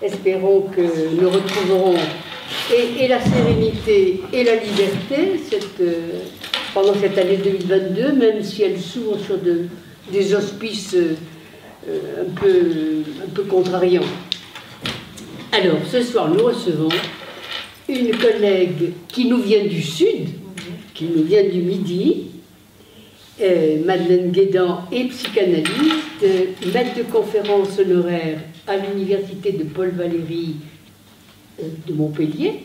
espérons que nous retrouverons et la sérénité et la liberté pendant cette année 2022, même si elle s'ouvre sur des auspices un peu contrariants. Alors, ce soir, nous recevons une collègue qui nous vient du Sud, qui nous vient du Midi, Madeleine Guédan est psychanalyste, maître de conférence honoraire à l'université de Paul Valéry de Montpellier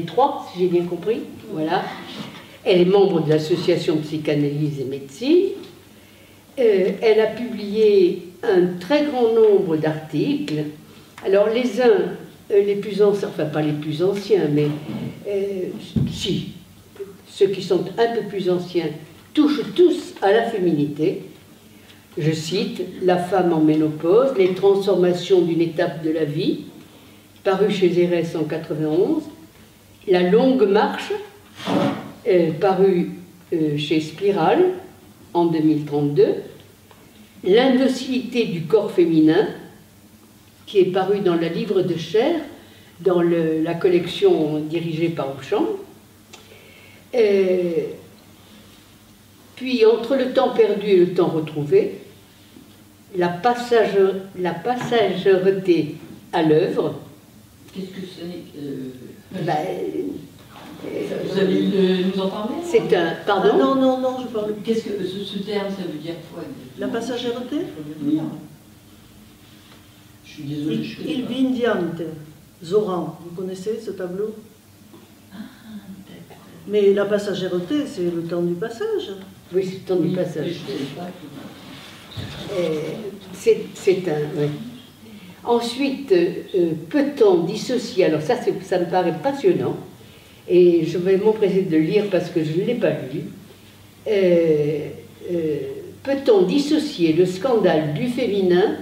3, si j'ai bien compris, voilà. Elle est membre de l'association Psychanalyse et Médecine. Elle a publié un très grand nombre d'articles. Alors les uns, les plus anciens, enfin pas les plus anciens, mais si, ceux qui sont un peu plus anciens, touchent tous à la féminité. Je cite « La femme en ménopause, les transformations d'une étape de la vie », paru chez Zérès en 91, « La longue marche », paru chez Spirale en 2032, « L'indocilité du corps féminin », qui est paru dans le livre de Cher, dans la collection dirigée par Auchan. Puis, entre le temps perdu et le temps retrouvé, la passagereté à l'œuvre. Qu'est-ce que c'est Vous allez nous en parler? C'est un... Pardon? Ah, non, je parle... Qu'est-ce que ce terme, ça veut dire quoi? La passagèreté? Je suis désolé, je connais Il pas. Vindiante, Zoran, vous connaissez ce tableau? Ah, d'accord. Mais la passagèreté, c'est le temps du passage. Oui, c'est le temps du passage. Je connais pas. C'est un... Oui. Ensuite, peut-on dissocier... Alors ça me paraît passionnant, et je vais m'empresser de le lire parce que je ne l'ai pas lu. Peut-on dissocier le scandale du féminin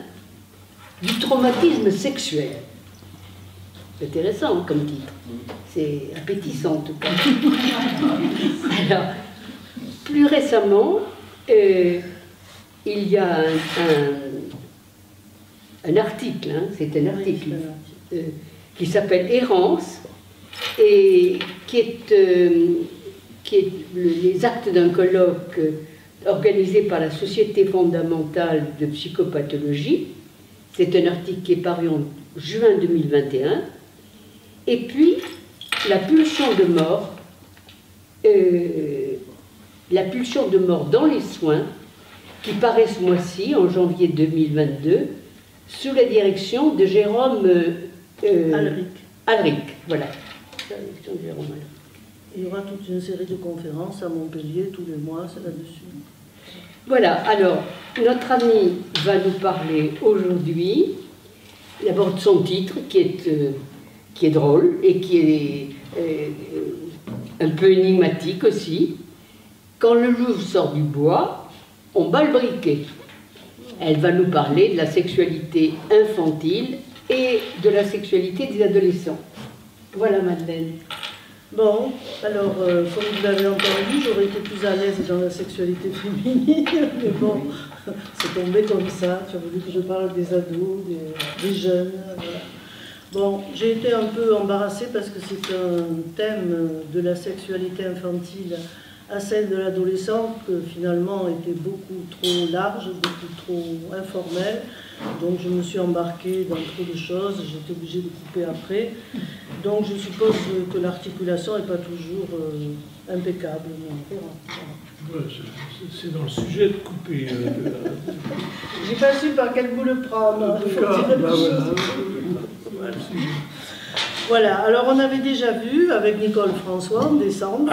du traumatisme sexuel? C'est intéressant comme titre. C'est appétissant en tout cas. Alors, plus récemment, il y a un article, hein, c'est un article qui s'appelle Errance, et qui est les actes d'un colloque organisé par la Société fondamentale de psychopathologie. C'est un article qui est paru en juin 2021. Et puis, la pulsion de mort dans les soins, qui paraît ce mois-ci, en janvier 2022, sous la direction de Jérôme Alric. Voilà. Il y aura toute une série de conférences à Montpellier tous les mois, c'est là-dessus. Voilà, alors, notre ami va nous parler aujourd'hui, d'abord de son titre, qui est drôle et qui est un peu énigmatique aussi. Quand le loup sort du bois, on bat le briquet. Elle va nous parler de la sexualité infantile et de la sexualité des adolescents. Voilà, Madeleine. Bon, alors, comme vous l'avez entendu, j'aurais été plus à l'aise dans la sexualité féminine, mais bon, c'est tombé comme ça. Tu as voulu que je parle des ados, des jeunes, voilà. Bon, j'ai été un peu embarrassée parce que c'est un thème de la sexualité infantile à celle de l'adolescent que finalement était beaucoup trop large, beaucoup trop informel. Donc je me suis embarquée dans trop de choses, j'étais obligée de couper après. Donc je suppose que l'articulation n'est pas toujours impeccable. Ouais, c'est dans le sujet de couper. J'ai pas su par quel bout le prendre. Voilà, alors on avait déjà vu avec Nicole François en décembre.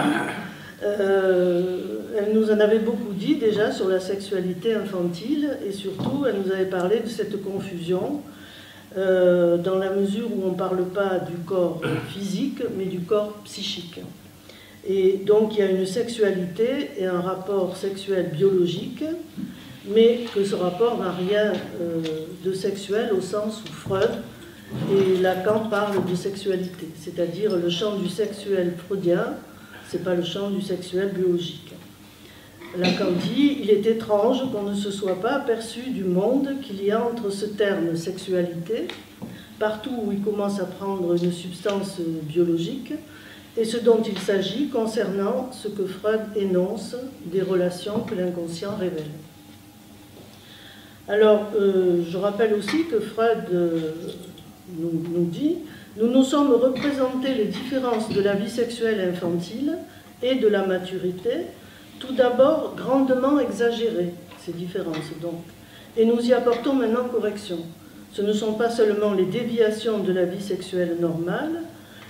Elle nous en avait beaucoup dit déjà sur la sexualité infantile et surtout elle nous avait parlé de cette confusion dans la mesure où on ne parle pas du corps physique mais du corps psychique. Et donc il y a une sexualité et un rapport sexuel biologique, mais que ce rapport n'a rien de sexuel au sens où Freud et Lacan parlent de sexualité, c'est-à-dire le champ du sexuel freudien. Ce n'est pas le champ du sexuel biologique. Lacan dit « Il est étrange qu'on ne se soit pas aperçu du monde qu'il y a entre ce terme sexualité, partout où il commence à prendre une substance biologique, et ce dont il s'agit concernant ce que Freud énonce des relations que l'inconscient révèle. Alors, je rappelle aussi que Freud nous dit « Nous nous sommes représentés les différences de la vie sexuelle infantile et de la maturité, tout d'abord grandement exagérées, ces différences donc, et nous y apportons maintenant correction. Ce ne sont pas seulement les déviations de la vie sexuelle normale,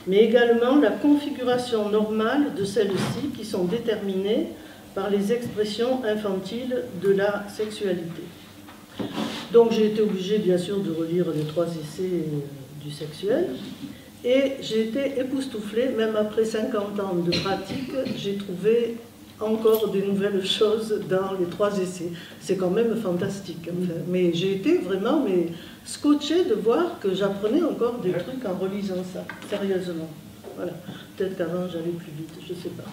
mais également la configuration normale de celles-ci qui sont déterminées par les expressions infantiles de la sexualité. » Donc j'ai été obligée bien sûr de relire les 3 essais du sexuel, et j'ai été époustouflée, même après 50 ans de pratique, j'ai trouvé encore des nouvelles choses dans les 3 essais. C'est quand même fantastique. Enfin. Mais j'ai été vraiment scotchée de voir que j'apprenais encore des trucs en relisant ça, sérieusement. Voilà. Peut-être qu'avant j'allais plus vite, je ne sais pas.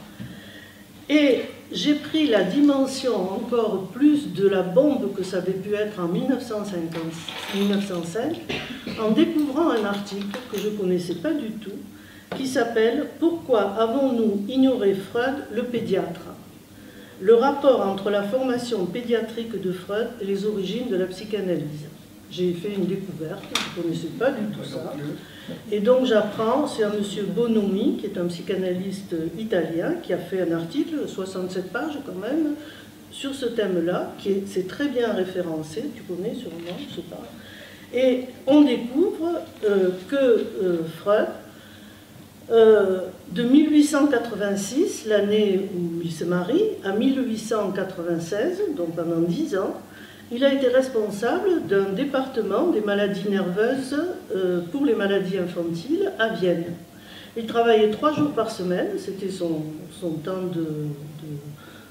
Et j'ai pris la dimension encore plus de la bombe que ça avait pu être en 1905 en découvrant un article que je ne connaissais pas du tout, qui s'appelle « Pourquoi avons-nous ignoré Freud, le pédiatre ? Le rapport entre la formation pédiatrique de Freud et les origines de la psychanalyse. » J'ai fait une découverte, je ne connaissais pas du tout ça. Et donc j'apprends, c'est un monsieur Bonomi, qui est un psychanalyste italien, qui a fait un article, 67 pages quand même, sur ce thème-là, c'est très bien référencé, tu connais sûrement, je ne sais pas. Et on découvre que Freud, de 1886, l'année où il se marie, à 1896, donc pendant 10 ans, il a été responsable d'un département des maladies nerveuses pour les maladies infantiles à Vienne. Il travaillait 3 jours par semaine, c'était son temps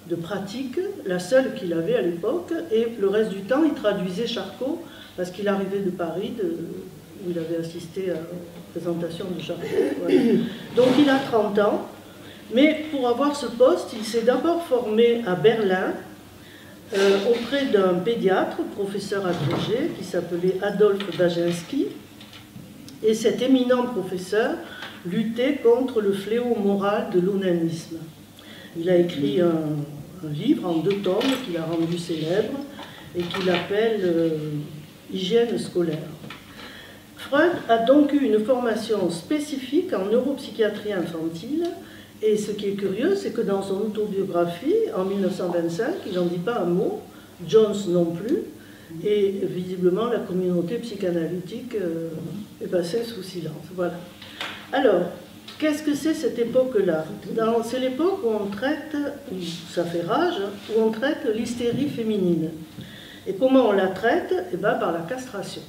de pratique, la seule qu'il avait à l'époque, et le reste du temps, il traduisait Charcot, parce qu'il arrivait de Paris, où il avait assisté à la présentation de Charcot. Voilà. Donc il a 30 ans, mais pour avoir ce poste, il s'est d'abord formé à Berlin, auprès d'un pédiatre, professeur agrégé, qui s'appelait Adolphe Baginski, et cet éminent professeur luttait contre le fléau moral de l'onanisme. Il a écrit un livre en 2 tomes qu'il a rendu célèbre et qu'il appelle Hygiène scolaire. Freud a donc eu une formation spécifique en neuropsychiatrie infantile. Et ce qui est curieux, c'est que dans son autobiographie, en 1925, il n'en dit pas un mot, Jones non plus, et visiblement la communauté psychanalytique est passée sous silence. Voilà. Alors, qu'est-ce que c'est cette époque-là? C'est l'époque où on traite, ça fait rage, où on traite l'hystérie féminine. Et comment on la traite? Eh bien, par la castration.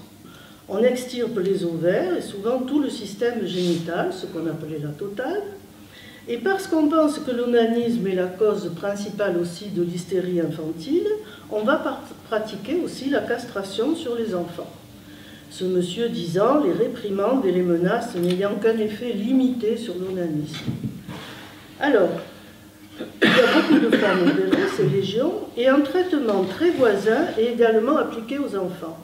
On extirpe les ovaires et souvent tout le système génital, ce qu'on appelait la totale. Et parce qu'on pense que l'onanisme est la cause principale aussi de l'hystérie infantile, on va pratiquer aussi la castration sur les enfants. Ce monsieur disant les réprimandes et les menaces n'ayant qu'un effet limité sur l'onanisme. Alors, il y a beaucoup de femmes opérées, c'est légion, et un traitement très voisin est également appliqué aux enfants.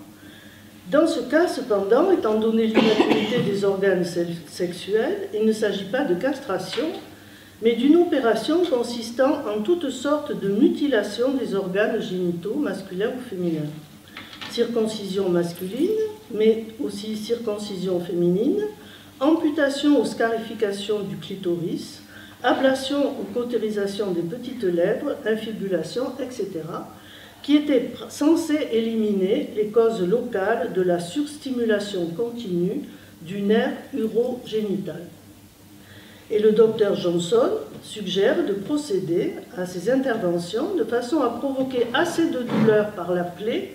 Dans ce cas, cependant, étant donné l'immaturité des organes sexuels, il ne s'agit pas de castration, mais d'une opération consistant en toutes sortes de mutilations des organes génitaux masculins ou féminins. Circoncision masculine, mais aussi circoncision féminine, amputation ou scarification du clitoris, ablation ou cautérisation des petites lèvres, infibulation, etc., qui étaient censées éliminer les causes locales de la surstimulation continue du nerf urogénital. Et le docteur Johnson suggère de procéder à ces interventions de façon à provoquer assez de douleur par la plaie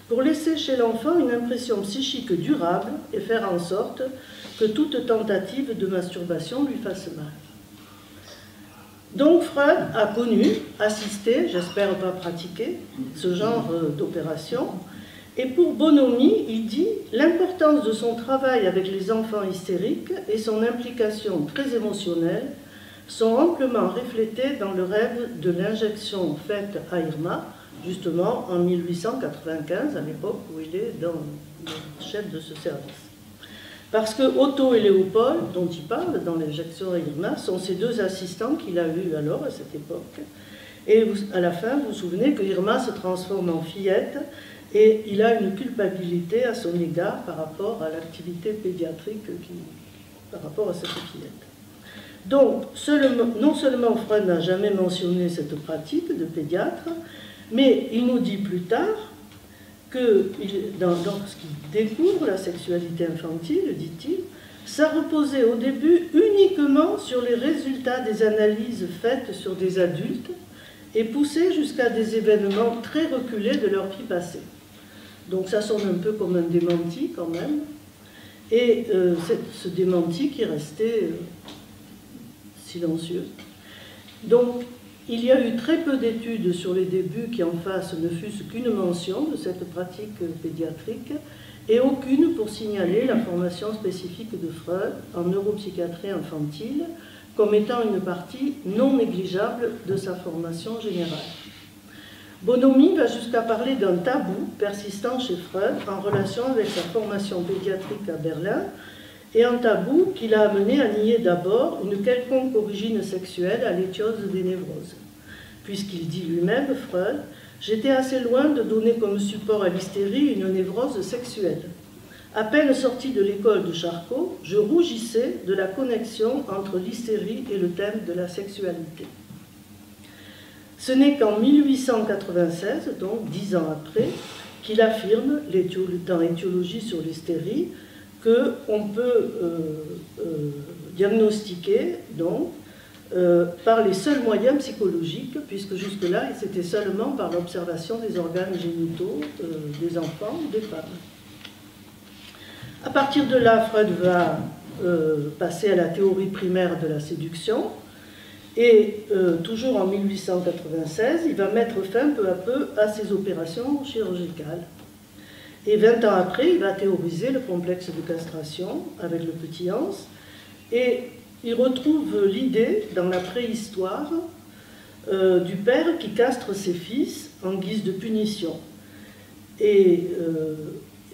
pour laisser chez l'enfant une impression psychique durable et faire en sorte que toute tentative de masturbation lui fasse mal. Donc Freud a connu, assisté, j'espère pas pratiqué, ce genre d'opération. Et pour Bonomi, il dit « L'importance de son travail avec les enfants hystériques et son implication très émotionnelle sont amplement reflétées dans le rêve de l'injection faite à Irma, justement en 1895, à l'époque où il est dans le chef de ce service. » Parce que Otto et Léopold, dont il parle dans l'éjection et Irma, sont ces deux assistants qu'il a eus alors, à cette époque. Et à la fin, vous vous souvenez que Irma se transforme en fillette et il a une culpabilité à son égard par rapport à l'activité pédiatrique par rapport à cette fillette. Donc, non seulement Freud n'a jamais mentionné cette pratique de pédiatre, mais il nous dit plus tard que, lorsqu'il découvre la sexualité infantile, dit-il, ça reposait au début uniquement sur les résultats des analyses faites sur des adultes et poussait jusqu'à des événements très reculés de leur vie passée. Donc ça sonne un peu comme un démenti quand même, et ce démenti qui restait silencieux. Donc il y a eu très peu d'études sur les débuts qui en face ne fût-ce qu'une mention de cette pratique pédiatrique, et aucune pour signaler la formation spécifique de Freud en neuropsychiatrie infantile comme étant une partie non négligeable de sa formation générale. Bonomi va jusqu'à parler d'un tabou persistant chez Freud en relation avec sa formation pédiatrique à Berlin, et un tabou qui l'a amené à nier d'abord une quelconque origine sexuelle à l'étiose des névroses. Puisqu'il dit lui-même, Freud, « J'étais assez loin de donner comme support à l'hystérie une névrose sexuelle. À peine sorti de l'école de Charcot, je rougissais de la connexion entre l'hystérie et le thème de la sexualité. » Ce n'est qu'en 1896, donc 10 ans après, qu'il affirme, dans Étiologie sur l'hystérie, qu'on peut diagnostiquer donc, par les seuls moyens psychologiques, puisque jusque-là, c'était seulement par l'observation des organes génitaux des enfants ou des femmes. À partir de là, Freud va passer à la théorie primaire de la séduction, et toujours en 1896, il va mettre fin peu à peu à ses opérations chirurgicales. Et 20 ans après, il va théoriser le complexe de castration avec le petit Hans, et il retrouve l'idée dans la préhistoire du père qui castre ses fils en guise de punition. Et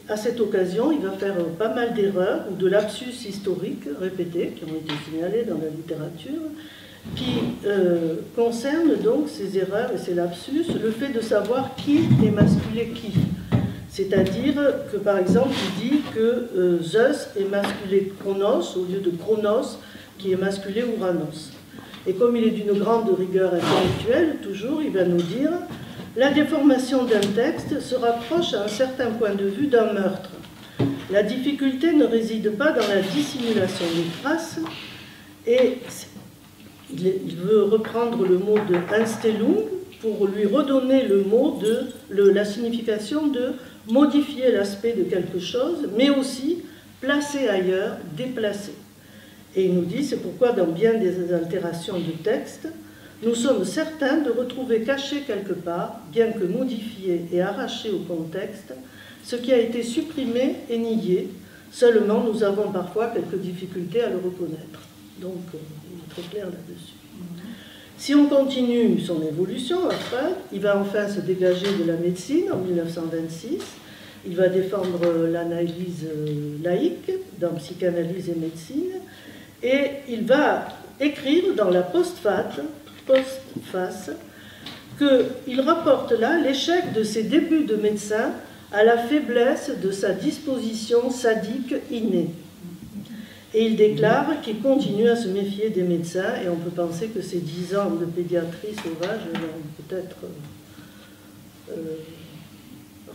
à cette occasion, il va faire pas mal d'erreurs ou de lapsus historiques répétés qui ont été signalés dans la littérature, qui concernent donc ces erreurs et ces lapsus, le fait de savoir qui est masculé qui. C'est-à-dire que, par exemple, il dit que Zeus est masculé Chronos au lieu de Chronos, qui est masculé Ouranos. Et comme il est d'une grande rigueur intellectuelle, toujours, il va nous dire « La déformation d'un texte se rapproche à un certain point de vue d'un meurtre. La difficulté ne réside pas dans la dissimulation des traces, et il veut reprendre le mot de Einstellung pour lui redonner le mot la signification de modifier l'aspect de quelque chose, mais aussi placer ailleurs, déplacer. Et il nous dit, c'est pourquoi dans bien des altérations de texte, nous sommes certains de retrouver caché quelque part, bien que modifié et arraché au contexte, ce qui a été supprimé et nié, seulement nous avons parfois quelques difficultés à le reconnaître. Donc, il est très clair là-dessus. Si on continue son évolution, après, il va enfin se dégager de la médecine en 1926. Il va défendre l'analyse laïque dans psychanalyse et médecine. Et il va écrire dans la postface qu'il rapporte là l'échec de ses débuts de médecin à la faiblesse de sa disposition sadique innée. Et il déclare qu'il continue à se méfier des médecins, et on peut penser que ces 10 ans de pédiatrie sauvage l'ont peut-être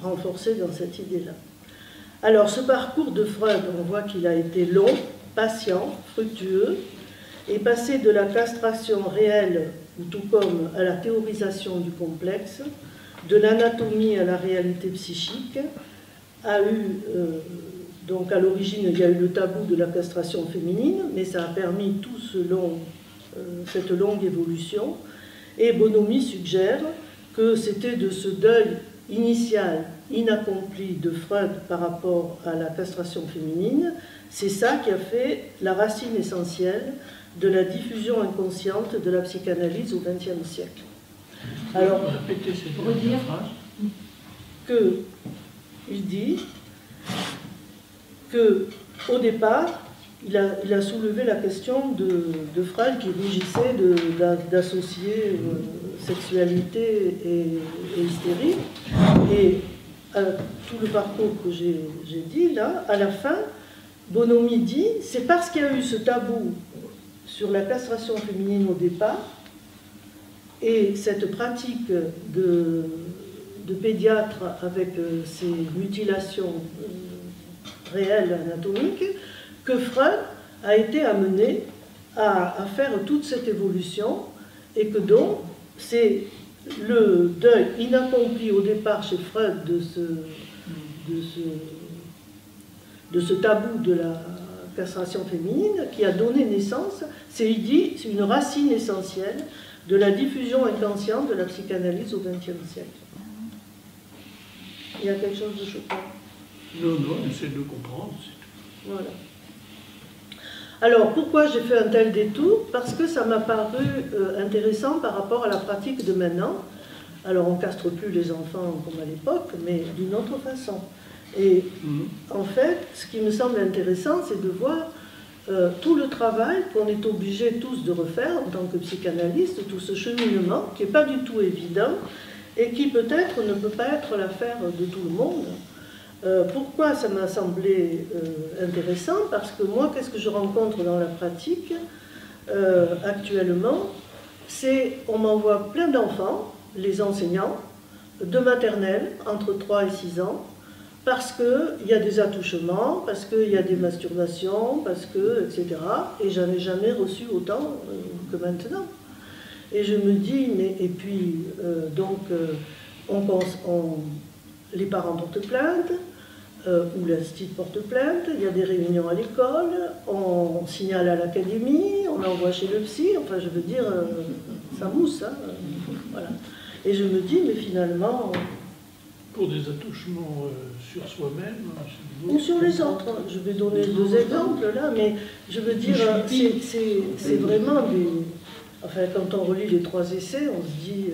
renforcé dans cette idée-là. Alors, ce parcours de Freud, on voit qu'il a été long, patient, fructueux, et passé de la castration réelle, ou tout comme à la théorisation du complexe, de l'anatomie à la réalité psychique, a eu... Donc à l'origine, il y a eu le tabou de la castration féminine, mais ça a permis tout cette longue évolution. Et Bonomi suggère que c'était de ce deuil initial, inaccompli de Freud par rapport à la castration féminine, c'est ça qui a fait la racine essentielle de la diffusion inconsciente de la psychanalyse au XXe siècle. Alors, il dit que au départ, il a soulevé la question de Freud qui rougissait d'associer sexualité et hystérie. Et tout le parcours que j'ai dit là, à la fin, Bonomi dit, c'est parce qu'il y a eu ce tabou sur la castration féminine au départ, et cette pratique de pédiatre avec ces mutilations réelles anatomiques, que Freud a été amené à faire toute cette évolution, et que donc c'est le deuil inaccompli au départ chez Freud de ce tabou de la castration féminine qui a donné naissance, c'est une racine essentielle de la diffusion inconsciente de la psychanalyse au XXe siècle. Il y a quelque chose de choquant? Non, j'essaie de comprendre. Voilà. Alors, pourquoi j'ai fait un tel détour? Parce que ça m'a paru intéressant par rapport à la pratique de maintenant. Alors, on ne castre plus les enfants comme à l'époque, mais d'une autre façon. Et en fait, ce qui me semble intéressant, c'est de voir tout le travail qu'on est obligé tous de refaire en tant que psychanalyste, tout ce cheminement qui n'est pas du tout évident et qui peut-être ne peut pas être l'affaire de tout le monde. Pourquoi ça m'a semblé intéressant? Parce que moi, qu'est-ce que je rencontre dans la pratique actuellement? C'est, on m'envoie plein d'enfants, les enseignants, de maternelle, entre 3 et 6 ans, parce qu'il y a des attouchements, parce qu'il y a des masturbations, parce que, etc. Et j'en ai jamais reçu autant que maintenant. Et je me dis, mais, et puis, les parents portent plainte, ou l'institut porte plainte, il y a des réunions à l'école, on signale à l'académie, on l'envoie chez le psy, enfin je veux dire, ça mousse, hein, voilà. Et je me dis, mais finalement... Pour des attouchements sur soi-même... Ou sur les autres, je vais donner 2 exemples là, mais je veux dire, c'est vraiment des... Enfin, quand on relit les 3 essais, on se dit,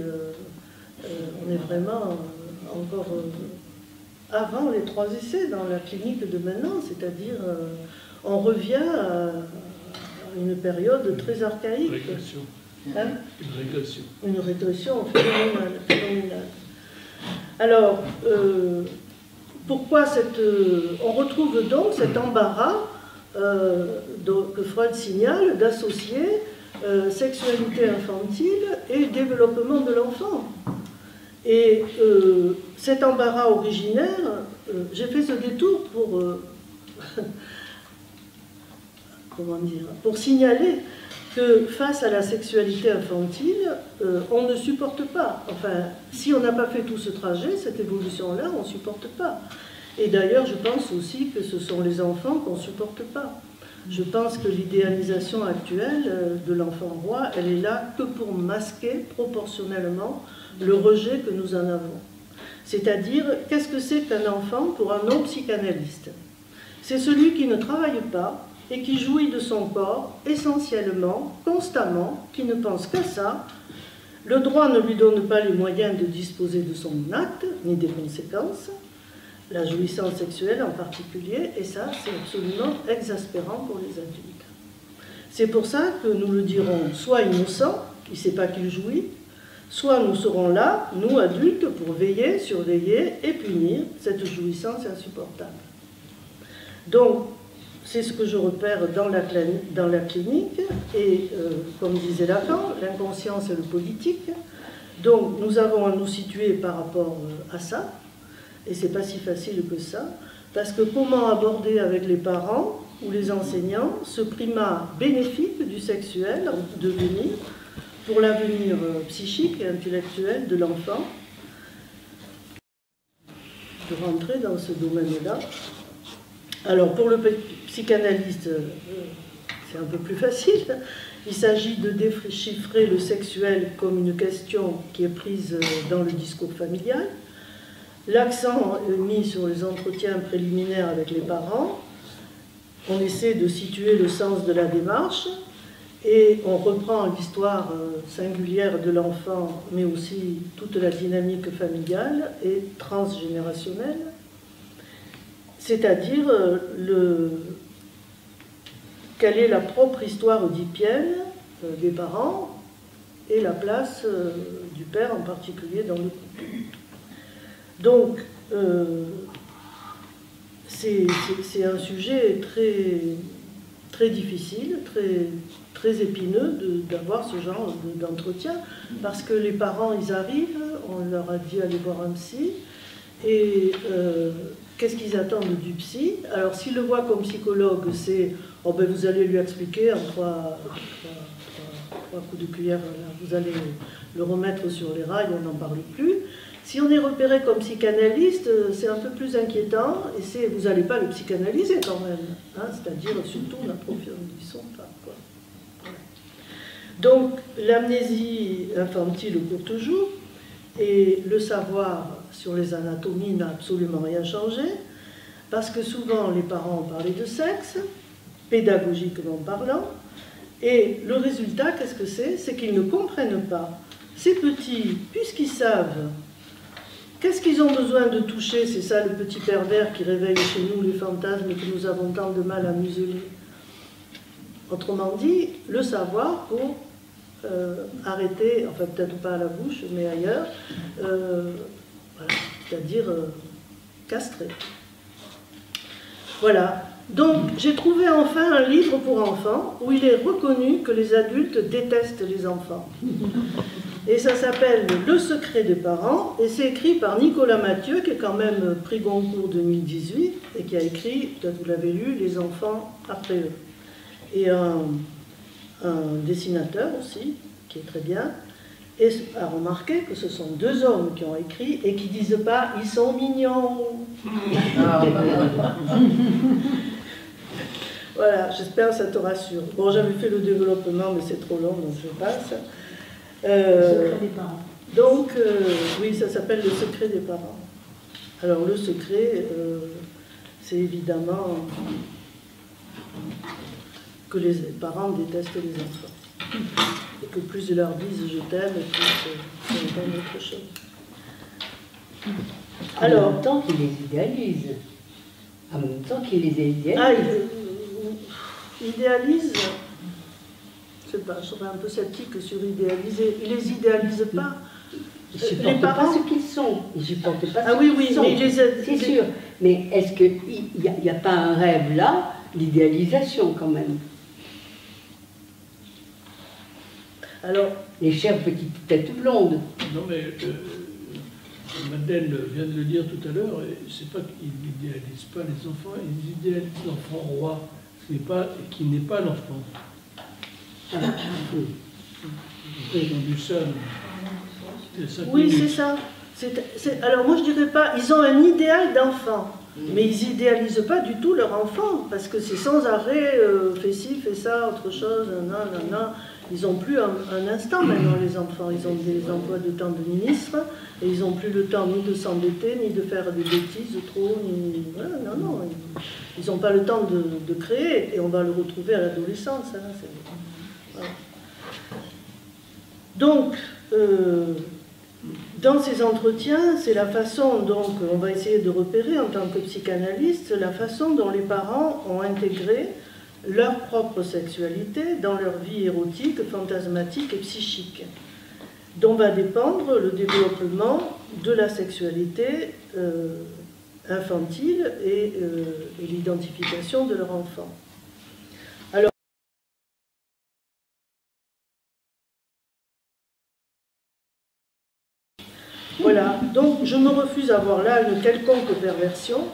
on est vraiment encore... avant les 3 essais dans la clinique de maintenant, c'est-à-dire on revient à une période très archaïque. Une régression. Hein? Une régression. Une régression phénoménale. Alors, pourquoi on retrouve donc cet embarras que Freud signale d'associer sexualité infantile et développement de l'enfant. Et cet embarras originaire, j'ai fait ce détour pour, pour signaler que face à la sexualité infantile, on ne supporte pas. Enfin, si on n'a pas fait tout ce trajet, cette évolution-là, on ne supporte pas. Et d'ailleurs, je pense aussi que ce sont les enfants qu'on ne supporte pas. Je pense que l'idéalisation actuelle de l'enfant roi, elle est là que pour masquer proportionnellement le rejet que nous en avons. C'est-à-dire, qu'est-ce que c'est qu'un enfant pour un non-psychanalyste? C'est celui qui ne travaille pas et qui jouit de son corps essentiellement, constamment, qui ne pense qu'à ça. Le droit ne lui donne pas les moyens de disposer de son acte, ni des conséquences, la jouissance sexuelle en particulier, et ça, c'est absolument exaspérant pour les adultes. C'est pour ça que nous le dirons soit innocent, il ne sait pas qu'il jouit, soit nous serons là, nous adultes, pour veiller, surveiller et punir cette jouissance insupportable. Donc, c'est ce que je repère dans la clinique, et comme disait Lacan, l'inconscience et le politique. Donc, nous avons à nous situer par rapport à ça, et c'est pas si facile que ça, parce que comment aborder avec les parents ou les enseignants ce primat bénéfique du sexuel en devenir pour l'avenir psychique et intellectuel de l'enfant, de rentrer dans ce domaine-là. Alors, pour le psychanalyste, c'est un peu plus facile. Il s'agit de déchiffrer le sexuel comme une question qui est prise dans le discours familial. L'accent est mis sur les entretiens préliminaires avec les parents. On essaie de situer le sens de la démarche et on reprend l'histoire singulière de l'enfant, mais aussi toute la dynamique familiale et transgénérationnelle. C'est-à-dire quelle est la propre histoire oedipienne des parents et la place du père en particulier dans le couple. Donc, c'est un sujet très difficile, très épineux d'avoir ce genre d'entretien, parce que les parents, ils arrivent, on leur a dit aller voir un psy, et qu'est-ce qu'ils attendent du psy? Alors s'ils le voient comme psychologue, c'est oh ben vous allez lui expliquer en trois coups de cuillère, vous allez le remettre sur les rails, on n'en parle plus. Si on est repéré comme psychanalyste, c'est un peu plus inquiétant, et c'est vous n'allez pas le psychanalyser quand même, hein, c'est-à-dire surtout n'approfondissons pas, quoi. Voilà. Donc l'amnésie infantile court toujours, et le savoir sur les anatomies n'a absolument rien changé, parce que souvent les parents ont parlé de sexe, pédagogiquement parlant, et le résultat, qu'est-ce que c'est? C'est qu'ils ne comprennent pas. Ces petits, puisqu'ils savent, qu'est-ce qu'ils ont besoin de toucher? C'est ça le petit pervers qui réveille chez nous les fantasmes que nous avons tant de mal à museler. Autrement dit, le savoir pour arrêter, enfin peut-être pas à la bouche, mais ailleurs, voilà, c'est-à-dire castrer. Voilà. Donc j'ai trouvé enfin un livre pour enfants où il est reconnu que les adultes détestent les enfants. Et ça s'appelle Le secret des parents, et c'est écrit par Nicolas Mathieu, qui est quand même prix Goncourt 2018, et qui a écrit, peut-être vous l'avez lu, Les enfants après eux. Et un dessinateur aussi, qui est très bien, et a remarqué que ce sont deux hommes qui ont écrit et qui ne disent pas « ils sont mignons ». Voilà, j'espère que ça te rassure. Bon, j'avais fait le développement, mais c'est trop long, donc je passe. Le secret des parents. Donc, oui, ça s'appelle Le secret des parents. Alors, le secret, c'est évidemment que les parents détestent les enfants. Et que plus ils leur disent « je t'aime », plus ils entendent autre chose. Alors, en même temps qu'ils les idéalisent. En même temps qu'ils les idéalisent. Ah, ils idéalisent. Je sais pas, je serais un peu sceptique sur idéaliser. Ils les idéalisent pas. Ils ne supportent pas ce qu'ils sont. Ils ne supportent pas ce qu'ils sont. Mais c'est sûr. Mais est-ce qu'il n'y a pas un rêve là, l'idéalisation quand même? Alors, les chères petites têtes blondes. Non mais, Madeleine vient de le dire tout à l'heure, c'est pas qu'ils n'idéalisent pas les enfants, ils idéalisent l'enfant roi, qui n'est pas l'enfant. Ah, oui. Ils ont du seul. Oui, c'est ça. Alors moi je dirais pas, ils ont un idéal d'enfant, mais ils idéalisent pas du tout leur enfant, parce que c'est sans arrêt, fais ci, fais ça, autre chose, nanana. Ils n'ont plus un instant maintenant, les enfants. Ils ont des emplois de temps de ministre, et ils n'ont plus le temps ni de s'embêter, ni de faire des bêtises trop, ni... Voilà, non. Ils n'ont pas le temps de créer, et on va le retrouver à l'adolescence. Hein, voilà. Donc, dans ces entretiens, c'est la façon, donc, on va essayer de repérer en tant que psychanalyste, la façon dont les parents ont intégré leur propre sexualité dans leur vie érotique, fantasmatique et psychique, dont va dépendre le développement de la sexualité infantile et l'identification de leur enfant. Alors, voilà, donc je me refuse à voir là une quelconque perversion,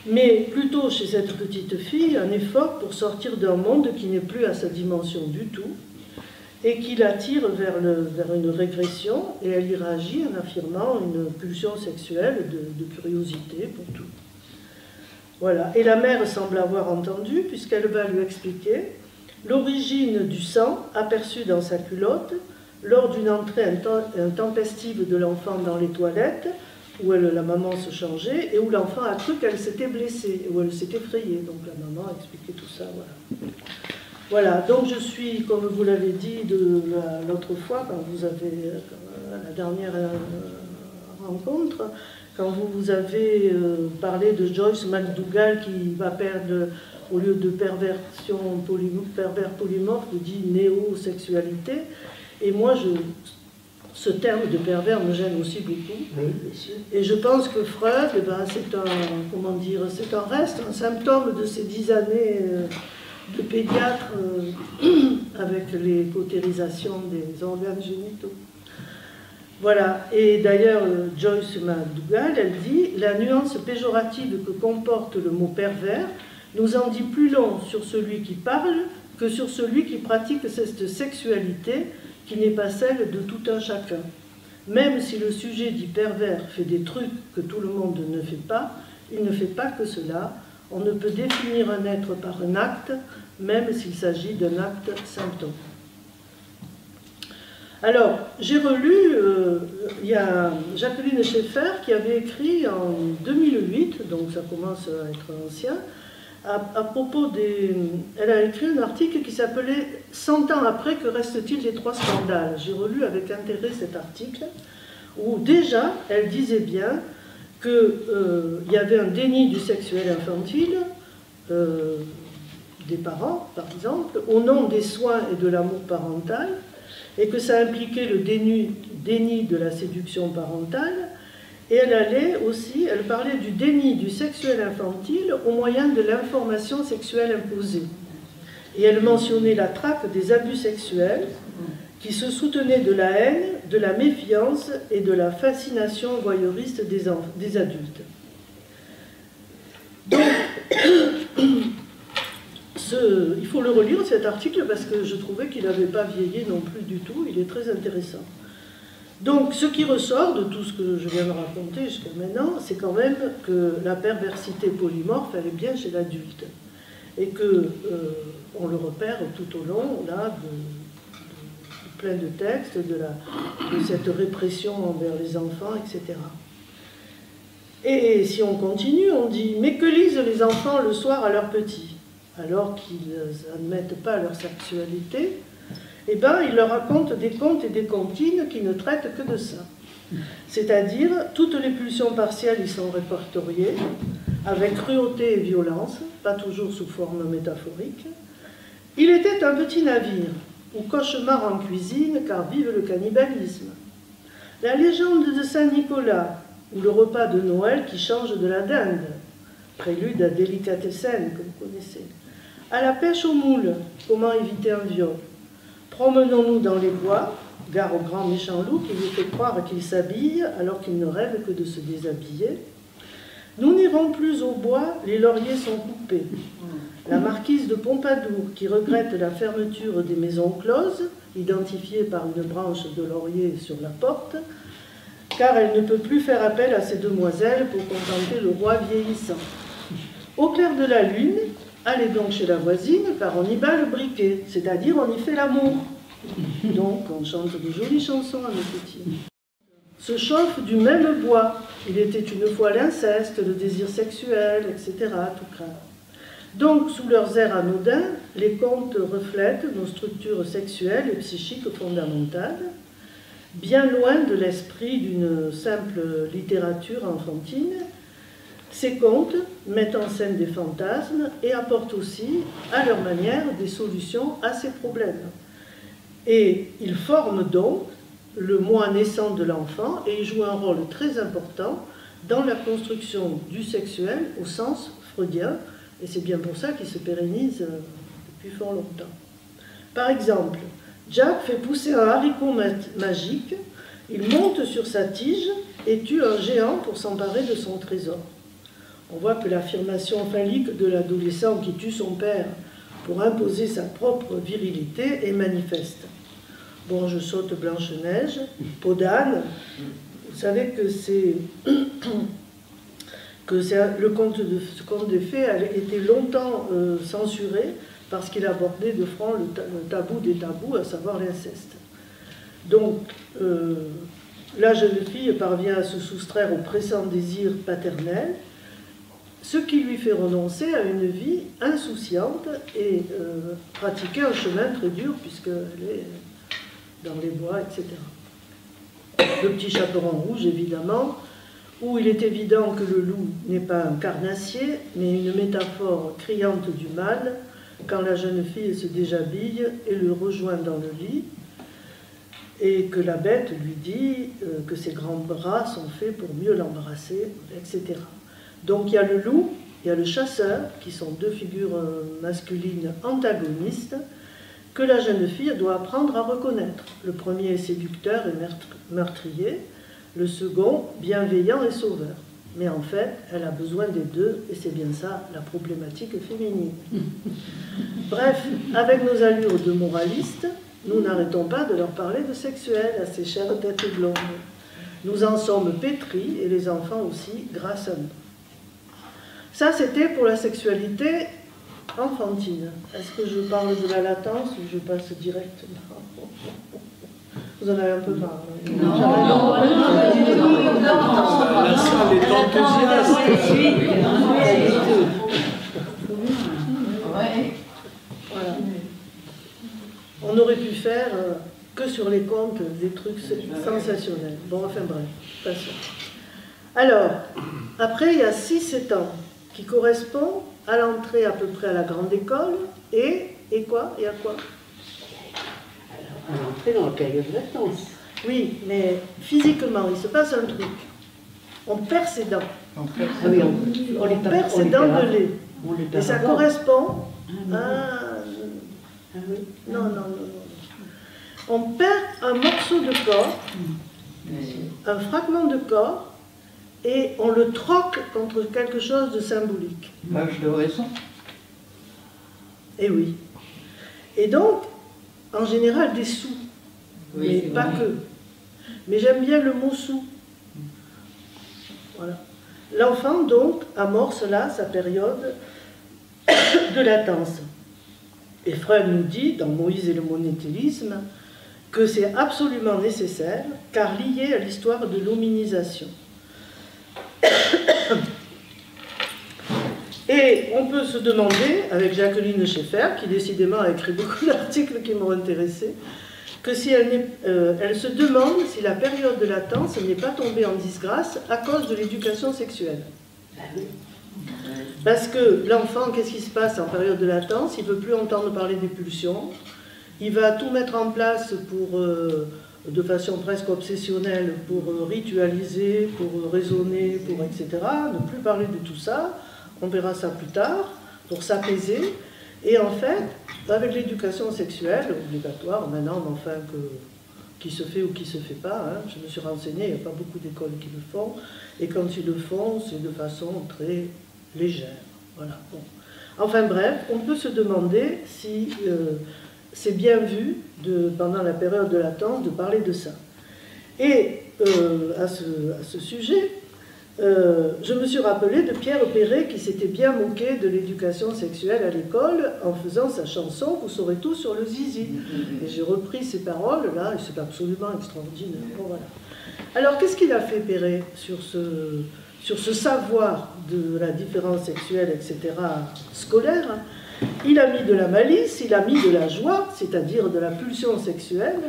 mais plutôt chez cette petite fille, un effort pour sortir d'un monde qui n'est plus à sa dimension du tout, et qui l'attire vers une régression, et elle y réagit en affirmant une pulsion sexuelle de curiosité pour tout. Voilà, et la mère semble avoir entendu, puisqu'elle va lui expliquer l'origine du sang aperçu dans sa culotte lors d'une entrée intempestive de l'enfant dans les toilettes, où la maman se changeait, et où l'enfant a cru qu'elle s'était blessée, où elle s'est effrayée. Donc la maman a expliqué tout ça, voilà. Voilà, donc je suis, comme vous l'avez dit l'autre fois, quand vous avez la dernière rencontre, quand vous avez parlé de Joyce McDougall qui va perdre, au lieu de pervers polymorphe, vous dit néo-sexualité. Et moi, ce terme de pervers me gêne aussi beaucoup. Oui, bien sûr. Et je pense que Freud, eh ben, c'est un reste, un symptôme de ces 10 années de pédiatre avec les cautérisations des organes génitaux. Voilà, et d'ailleurs, Joyce McDougall, elle dit « La nuance péjorative que comporte le mot pervers nous en dit plus long sur celui qui parle que sur celui qui pratique cette sexualité qui n'est pas celle de tout un chacun. Même si le sujet dit pervers fait des trucs que tout le monde ne fait pas, il ne fait pas que cela. On ne peut définir un être par un acte, même s'il s'agit d'un acte symptôme. » Alors, j'ai relu, il y a Jacqueline Schaeffer qui avait écrit en 2008, donc ça commence à être ancien, à propos des... Elle a écrit un article qui s'appelait « 100 ans après, que reste-t-il des 3 scandales ?» J'ai relu avec intérêt cet article, où déjà, elle disait bien qu'il y avait un déni du sexuel infantile, des parents, par exemple, au nom des soins et de l'amour parental, et que ça impliquait le déni de la séduction parentale, et elle parlait du déni du sexuel infantile au moyen de l'information sexuelle imposée. Et elle mentionnait la traque des abus sexuels qui se soutenaient de la haine, de la méfiance et de la fascination voyeuriste des adultes. Donc, il faut le relire, cet article, parce que je trouvais qu'il n'avait pas vieilli non plus du tout, il est très intéressant. Donc, ce qui ressort de tout ce que je viens de raconter jusqu'à maintenant, c'est quand même que la perversité polymorphe, elle est bien chez l'adulte. Et qu'on le repère tout au long, là, de plein de textes, de cette répression envers les enfants, etc. Et si on continue, on dit « Mais que lisent les enfants le soir à leurs petits ?» Alors qu'ils n'admettent pas leur sexualité, eh ben, ils leur racontent des contes et des comptines qui ne traitent que de ça. C'est-à-dire, toutes les pulsions partielles y sont répertoriées, avec cruauté et violence, pas toujours sous forme métaphorique. Il était un petit navire, ou cauchemar en cuisine, car vive le cannibalisme. La légende de Saint-Nicolas, ou le repas de Noël qui change de la dinde, prélude à Délicatessen, que vous connaissez. À la pêche aux moules, comment éviter un viol. Promenons-nous dans les bois, gare au grand méchant loup qui nous fait croire qu'il s'habille alors qu'il ne rêve que de se déshabiller. Nous n'irons plus au bois, les lauriers sont coupés. La marquise de Pompadour qui regrette la fermeture des maisons closes, identifiée par une branche de laurier sur la porte, car elle ne peut plus faire appel à ces demoiselles pour contenter le roi vieillissant. Au clair de la lune, allez donc chez la voisine, car on y bat le briquet, c'est-à-dire on y fait l'amour. Donc on chante de jolies chansons à nos petits. Se chauffe du même bois, il était une fois l'inceste, le désir sexuel, etc., tout craint. Donc, sous leurs airs anodins, les contes reflètent nos structures sexuelles et psychiques fondamentales, bien loin de l'esprit d'une simple littérature enfantine. Ces contes mettent en scène des fantasmes et apportent aussi, à leur manière, des solutions à ces problèmes. Et ils forment donc le moi naissant de l'enfant et ils jouent un rôle très important dans la construction du sexuel au sens freudien, et c'est bien pour ça qu'il se pérennise depuis fort longtemps. Par exemple, Jack fait pousser un haricot magique, il monte sur sa tige et tue un géant pour s'emparer de son trésor. On voit que l'affirmation phallique de l'adolescent qui tue son père pour imposer sa propre virilité est manifeste. Bon, je saute Blanche-Neige, Peau d'âne. Vous savez que le conte des fées a été longtemps censuré parce qu'il abordait de front le tabou des tabous, à savoir l'inceste. Donc, la jeune fille parvient à se soustraire au pressant désir paternel, ce qui lui fait renoncer à une vie insouciante et pratiquer un chemin très dur puisqu'elle est dans les bois, etc. Le petit chaperon rouge, évidemment, où il est évident que le loup n'est pas un carnassier, mais une métaphore criante du mal, quand la jeune fille se déshabille et le rejoint dans le lit, et que la bête lui dit que ses grands bras sont faits pour mieux l'embrasser, etc. Donc il y a le loup, il y a le chasseur, qui sont deux figures masculines antagonistes, que la jeune fille doit apprendre à reconnaître. Le premier est séducteur et meurtrier, le second bienveillant et sauveur. Mais en fait, elle a besoin des deux, et c'est bien ça la problématique féminine. Bref, avec nos allures de moralistes, nous n'arrêtons pas de leur parler de sexuel à ces chères têtes blondes. Nous en sommes pétris, et les enfants aussi, grâce à nous. Ça, c'était pour la sexualité enfantine. Est-ce que je parle de la latence ou je passe directement? Vous en avez un peu marre. La salle est enthousiaste. Voilà. On aurait pu faire que sur les contes des trucs sensationnels. Bon, enfin bref, passons. Alors, après, il y a 6-7 ans qui correspond à l'entrée à peu près à la grande école et quoi? Et à quoi? À l'entrée dans la période de vacances. Oui, mais physiquement, il se passe un truc. On perd ses dents. Ah oui, On perd ses dents de lait. Et ça correspond à... Ah oui. Non. On perd un morceau de corps, un fragment de corps, et on le troque contre quelque chose de symbolique. L'âge de raison. Et oui. Et donc, en général, des sous. Oui, Mais c'est pas vrai. que. Mais j'aime bien le mot sous. Voilà. L'enfant, donc, amorce là sa période de latence. Et Freud nous dit, dans Moïse et le monétélisme, que c'est absolument nécessaire, car lié à l'histoire de l'hominisation. Et on peut se demander, avec Jacqueline Schaeffer, qui décidément a écrit beaucoup d'articles qui m'ont intéressée, que si elle se demande si la période de latence n'est pas tombée en disgrâce à cause de l'éducation sexuelle. Parce que l'enfant, qu'est-ce qui se passe en période de latence? Il ne veut plus entendre parler des pulsions, il va tout mettre en place pour, de façon presque obsessionnelle, pour ritualiser, pour raisonner, pour etc. Ne plus parler de tout ça, on verra ça plus tard, pour s'apaiser. Et en fait, avec l'éducation sexuelle, obligatoire maintenant, mais enfin, qui se fait ou qui ne se fait pas, hein, je me suis renseignée, il n'y a pas beaucoup d'écoles qui le font, et quand ils le font, c'est de façon très légère. Voilà. Bon. Enfin bref, on peut se demander si c'est bien vu, pendant la période de latence, de parler de ça. Et à ce sujet, je me suis rappelé de Pierre Perret qui s'était bien moqué de l'éducation sexuelle à l'école en faisant sa chanson « Vous saurez tout sur le zizi ». Et j'ai repris ces paroles-là, et c'est absolument extraordinaire. Bon, voilà. Alors, qu'est-ce qu'il a fait, Perret, sur ce savoir de la différence sexuelle, etc., scolaire? Il a mis de la malice, il a mis de la joie, c'est-à-dire de la pulsion sexuelle,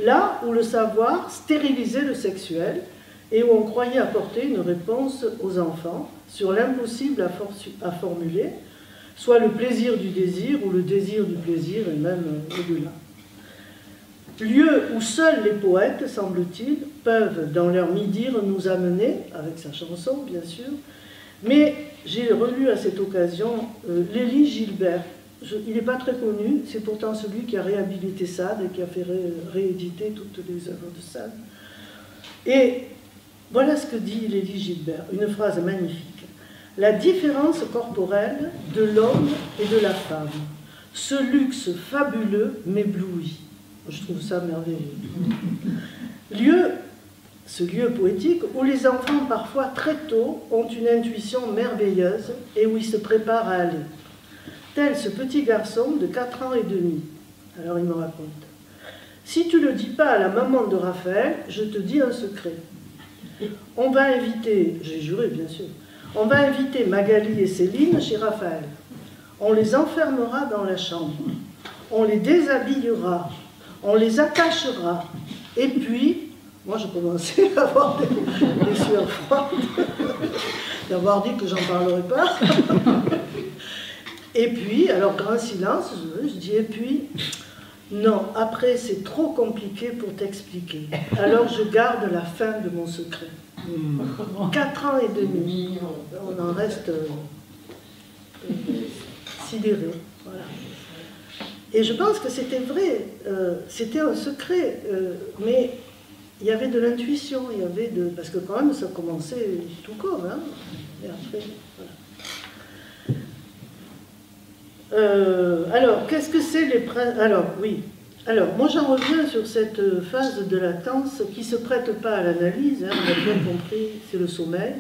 là où le savoir stérilisait le sexuel, et où on croyait apporter une réponse aux enfants sur l'impossible à formuler, soit le plaisir du désir ou le désir du plaisir, et même au-delà. Lieu où seuls les poètes, semble-t-il, peuvent, dans leur mi-dire, nous amener, avec sa chanson, bien sûr, mais j'ai relu à cette occasion Lélie Gilbert. Il n'est pas très connu, c'est pourtant celui qui a réhabilité Sade et qui a fait rééditer toutes les œuvres de Sade. Et voilà ce que dit Lélie Gilbert, une phrase magnifique. La différence corporelle de l'homme et de la femme, ce luxe fabuleux m'éblouit. Je trouve ça merveilleux. Ce lieu poétique où les enfants, parfois très tôt, ont une intuition merveilleuse et où ils se préparent à aller. Tel ce petit garçon de 4 ans et demi. Alors il me raconte. Si tu ne le dis pas à la maman de Raphaël, je te dis un secret. On va inviter, j'ai juré bien sûr, on va inviter Magali et Céline chez Raphaël. On les enfermera dans la chambre. On les déshabillera. On les attachera. Et puis, moi je commençais à avoir des sueurs froides, d'avoir dit que j'en parlerais pas. Et puis, alors grand silence, je dis, et puis, non, après c'est trop compliqué pour t'expliquer. Alors je garde la fin de mon secret. 4 ans et demi, on en reste sidéré. Voilà. Et je pense que c'était vrai, c'était un secret, mais il y avait de l'intuition, il y avait de... Parce que quand même, ça commençait tout comme, hein. Et après, voilà. Alors, qu'est-ce que c'est les... Alors, oui. Alors, moi j'en reviens sur cette phase de latence qui ne se prête pas à l'analyse, hein, on a bien compris, c'est le sommeil.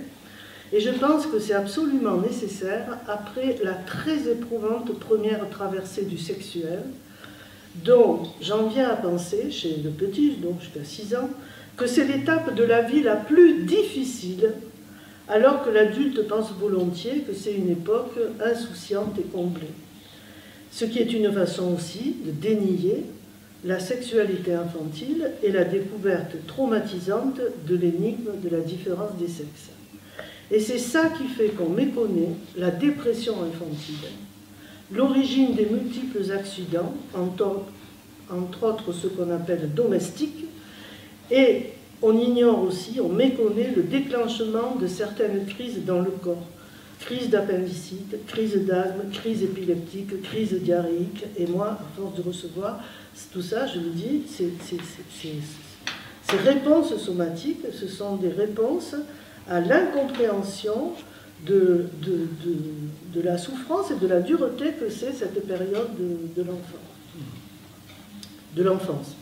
Et je pense que c'est absolument nécessaire après la très éprouvante première traversée du sexuel, dont j'en viens à penser, chez le petit, donc jusqu'à 6 ans, que c'est l'étape de la vie la plus difficile, alors que l'adulte pense volontiers que c'est une époque insouciante et comblée. Ce qui est une façon aussi de dénier la sexualité infantile et la découverte traumatisante de l'énigme de la différence des sexes. Et c'est ça qui fait qu'on méconnaît la dépression infantile, l'origine des multiples accidents, entre autres ce qu'on appelle domestiques, et on ignore aussi, on méconnaît le déclenchement de certaines crises dans le corps. Crise d'appendicite, crise d'asthme, crise épileptique, crise diarrhéique. Et moi, à force de recevoir tout ça, je me dis, ces réponses somatiques, ce sont des réponses à l'incompréhension de la souffrance et de la dureté que c'est cette période de l'enfance.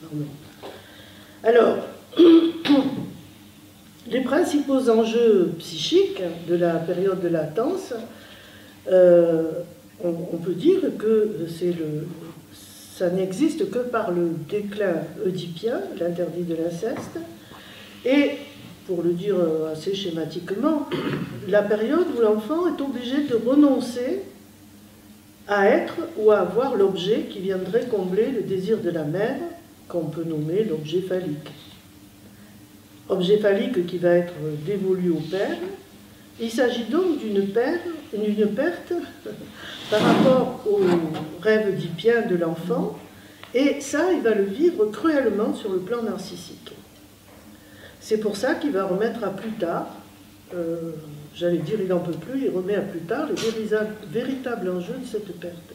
Alors, les principaux enjeux psychiques de la période de latence, on peut dire que ça n'existe que par le déclin oedipien, l'interdit de l'inceste, et, pour le dire assez schématiquement, la période où l'enfant est obligé de renoncer à être ou à avoir l'objet qui viendrait combler le désir de la mère, qu'on peut nommer l'objet phallique. Objet phallique qui va être dévolu au père. Il s'agit donc d'une perte par rapport au rêve oedipien de l'enfant, et ça, il va le vivre cruellement sur le plan narcissique. C'est pour ça qu'il va remettre à plus tard, j'allais dire il n'en peut plus, il remet à plus tard le véritable enjeu de cette perte.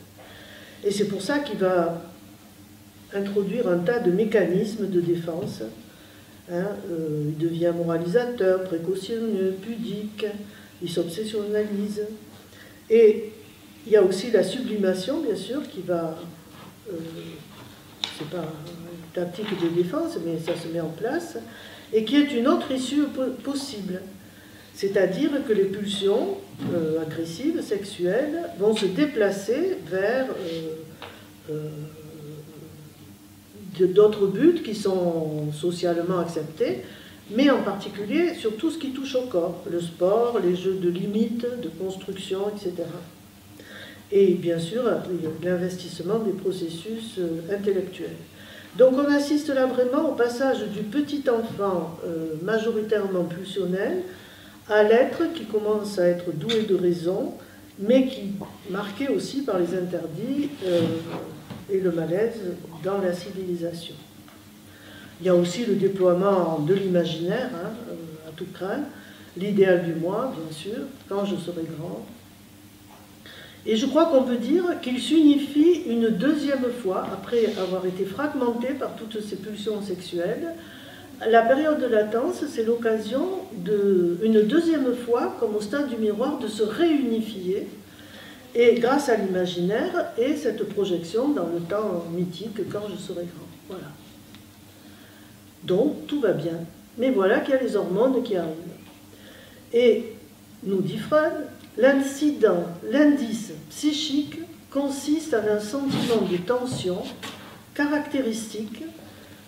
Et c'est pour ça qu'il va introduire un tas de mécanismes de défense. Il devient moralisateur, précautionneux, pudique, il s'obsessionnalise. Et il y a aussi la sublimation, bien sûr, qui va... c'est pas une tactique de défense, mais ça se met en place, et qui est une autre issue possible. C'est-à-dire que les pulsions agressives, sexuelles, vont se déplacer vers d'autres buts qui sont socialement acceptés, mais en particulier sur tout ce qui touche au corps, le sport, les jeux de limites, de construction, etc. Et bien sûr, l'investissement des processus intellectuels. Donc on assiste là vraiment au passage du petit enfant majoritairement pulsionnel à l'être qui commence à être doué de raison, mais qui marqué aussi par les interdits et le malaise dans la civilisation. Il y a aussi le déploiement de l'imaginaire, à tout craint, l'idéal du moi, bien sûr, quand je serai grand. Et je crois qu'on peut dire qu'il s'unifie une deuxième fois, après avoir été fragmenté par toutes ces pulsions sexuelles. La période de latence, c'est l'occasion, une deuxième fois, comme au stade du miroir, de se réunifier, et grâce à l'imaginaire et cette projection dans le temps mythique, quand je serai grand. Voilà. Donc, tout va bien. Mais voilà qu'il y a les hormones qui arrivent. Et, nous dit Freud, l'indice psychique consiste en un sentiment de tension caractéristique,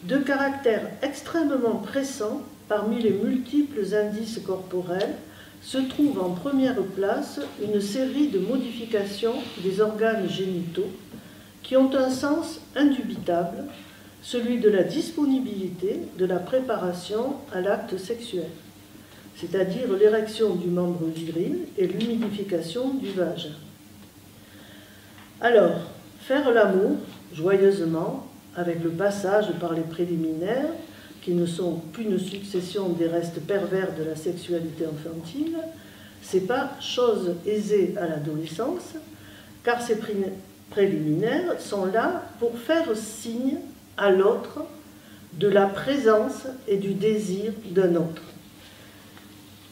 de caractère extrêmement pressant parmi les multiples indices corporels. Se trouve en première place une série de modifications des organes génitaux qui ont un sens indubitable, celui de la disponibilité, de la préparation à l'acte sexuel, c'est-à-dire l'érection du membre viril et l'humidification du vagin. Alors, faire l'amour joyeusement, avec le passage par les préliminaires, qui ne sont qu'une succession des restes pervers de la sexualité infantile, c'est pas chose aisée à l'adolescence, car ces préliminaires sont là pour faire signe à l'autre de la présence et du désir d'un autre.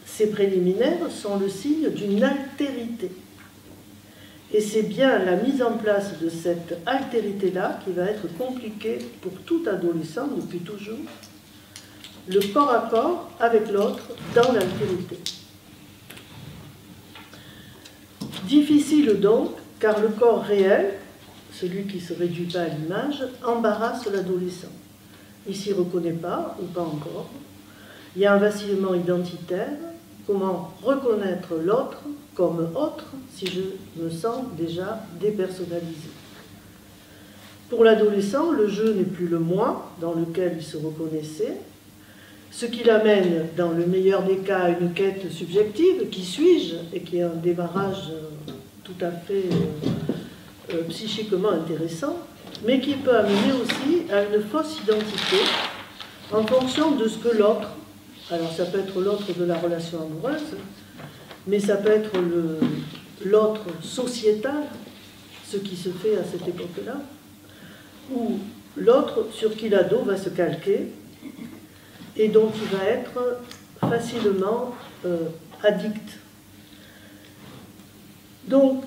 Ces préliminaires sont le signe d'une altérité. Et c'est bien la mise en place de cette altérité-là qui va être compliquée pour tout adolescent depuis toujours, le corps à corps avec l'autre dans l'altérité. Difficile donc, car le corps réel, celui qui ne se réduit pas à l'image, embarrasse l'adolescent. Il ne s'y reconnaît pas, ou pas encore. Il y a un vacillement identitaire. Comment reconnaître l'autre comme autre si je me sens déjà dépersonnalisé? Pour l'adolescent, le jeu n'est plus le moi dans lequel il se reconnaissait, ce qui l'amène, dans le meilleur des cas, à une quête subjective, qui suis-je, et qui est un démarrage tout à fait psychiquement intéressant, mais qui peut amener aussi à une fausse identité en fonction de ce que l'autre, alors ça peut être l'autre de la relation amoureuse, mais ça peut être l'autre sociétal, ce qui se fait à cette époque-là, ou l'autre sur qui l'ado va se calquer et dont il va être facilement addict. Donc,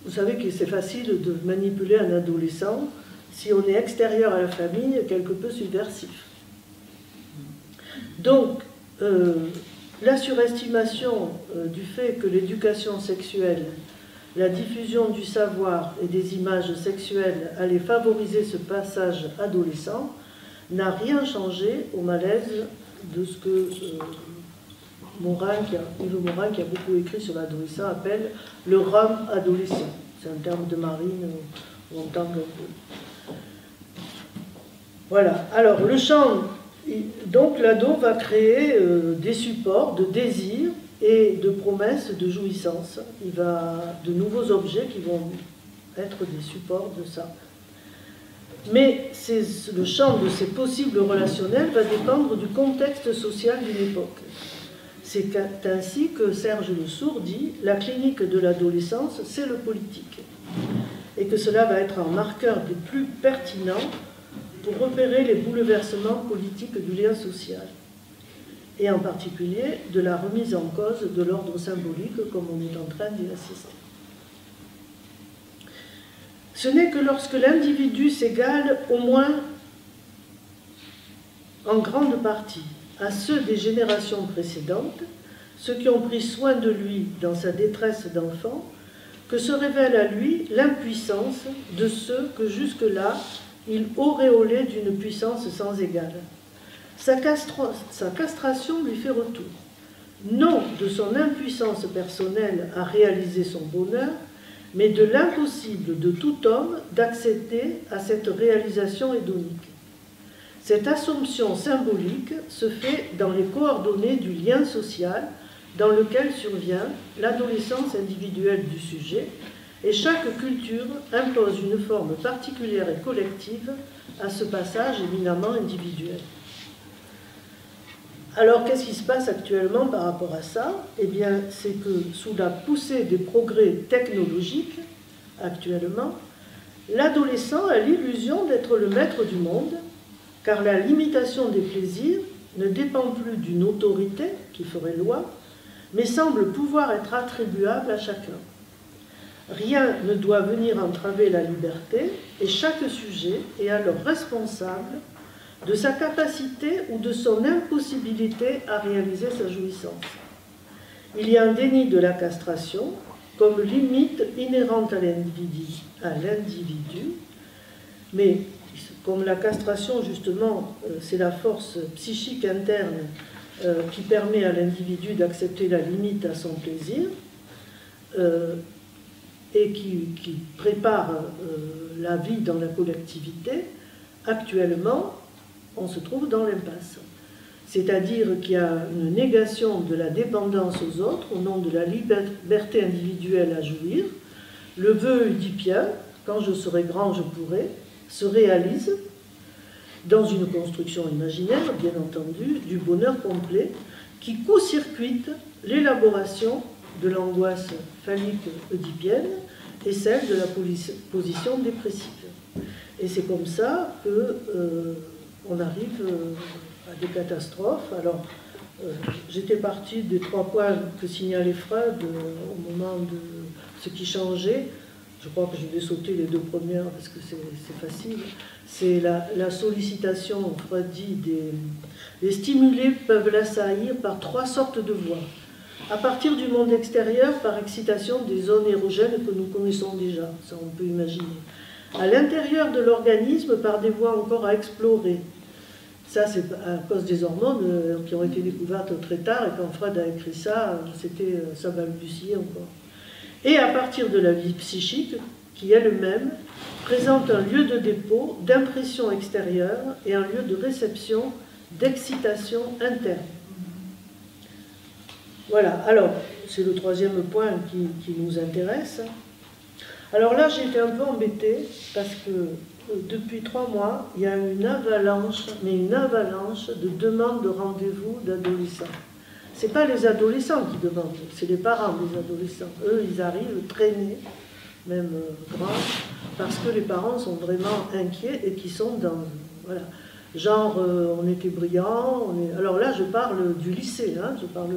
vous savez que c'est facile de manipuler un adolescent si on est extérieur à la famille, quelque peu subversif. Donc, la surestimation du fait que l'éducation sexuelle, la diffusion du savoir et des images sexuelles allait favoriser ce passage adolescent n'a rien changé au malaise de ce que Yves Morin, qui a beaucoup écrit sur l'adolescent, appelle le rhum adolescent. C'est un terme de Marine, on entend un peu. Voilà. Alors, le champ, donc l'ado va créer des supports de désir et de promesses de jouissance. Il va de nouveaux objets qui vont être des supports de ça. Mais le champ de ces possibles relationnels va dépendre du contexte social d'une époque. C'est ainsi que Serge Le Sourd dit « La clinique de l'adolescence, c'est le politique » et que cela va être un marqueur des plus pertinents pour repérer les bouleversements politiques du lien social, et en particulier de la remise en cause de l'ordre symbolique comme on est en train d'y assister. Ce n'est que lorsque l'individu s'égale au moins en grande partie à ceux des générations précédentes, ceux qui ont pris soin de lui dans sa détresse d'enfant, que se révèle à lui l'impuissance de ceux que jusque-là il auréolait d'une puissance sans égale. Sa castration lui fait retour, non de son impuissance personnelle à réaliser son bonheur, mais de l'impossible de tout homme d'accéder à cette réalisation hédonique. Cette assomption symbolique se fait dans les coordonnées du lien social dans lequel survient l'adolescence individuelle du sujet, et chaque culture impose une forme particulière et collective à ce passage éminemment individuel. Alors, qu'est-ce qui se passe actuellement par rapport à ça? Eh bien, c'est que sous la poussée des progrès technologiques, actuellement, l'adolescent a l'illusion d'être le maître du monde, car la limitation des plaisirs ne dépend plus d'une autorité qui ferait loi, mais semble pouvoir être attribuable à chacun. Rien ne doit venir entraver la liberté, et chaque sujet est alors responsable de sa capacité ou de son impossibilité à réaliser sa jouissance. Il y a un déni de la castration comme limite inhérente à l'individu, mais comme la castration, justement, c'est la force psychique interne qui permet à l'individu d'accepter la limite à son plaisir et qui prépare la vie dans la collectivité, actuellement, on se trouve dans l'impasse. C'est-à-dire qu'il y a une négation de la dépendance aux autres au nom de la liberté individuelle à jouir. Le vœu oedipien, quand je serai grand, je pourrai, se réalise dans une construction imaginaire, bien entendu, du bonheur complet, qui court-circuite l'élaboration de l'angoisse phallique oedipienne et celle de la position dépressive. Et c'est comme ça qu'on arrive à des catastrophes. Alors, j'étais partie des 3 points que signalait Freud au moment de ce qui changeait. Je crois que je vais sauter les 2 premières parce que c'est facile. C'est la sollicitation, Freud dit, les stimulés peuvent l'assaillir par 3 sortes de voies. À partir du monde extérieur, par excitation des zones érogènes que nous connaissons déjà, ça on peut imaginer. À l'intérieur de l'organisme, par des voies encore à explorer. Ça, c'est à cause des hormones qui ont été découvertes très tard, et quand Freud a écrit ça, ça balbutiait encore. Et à partir de la vie psychique, qui elle-même présente un lieu de dépôt, d'impression extérieure et un lieu de réception, d'excitation interne. Voilà, alors, c'est le 3e point qui nous intéresse. Alors là, j'ai été un peu embêtée, parce que depuis 3 mois, il y a une avalanche de demandes de rendez-vous d'adolescents. Ce n'est pas les adolescents qui demandent, c'est les parents des adolescents. Eux, ils arrivent traînés, même grands, parce que les parents sont vraiment inquiets et qui sont dans... Voilà. Genre, on était brillants, alors là, je parle du lycée, hein, je parle...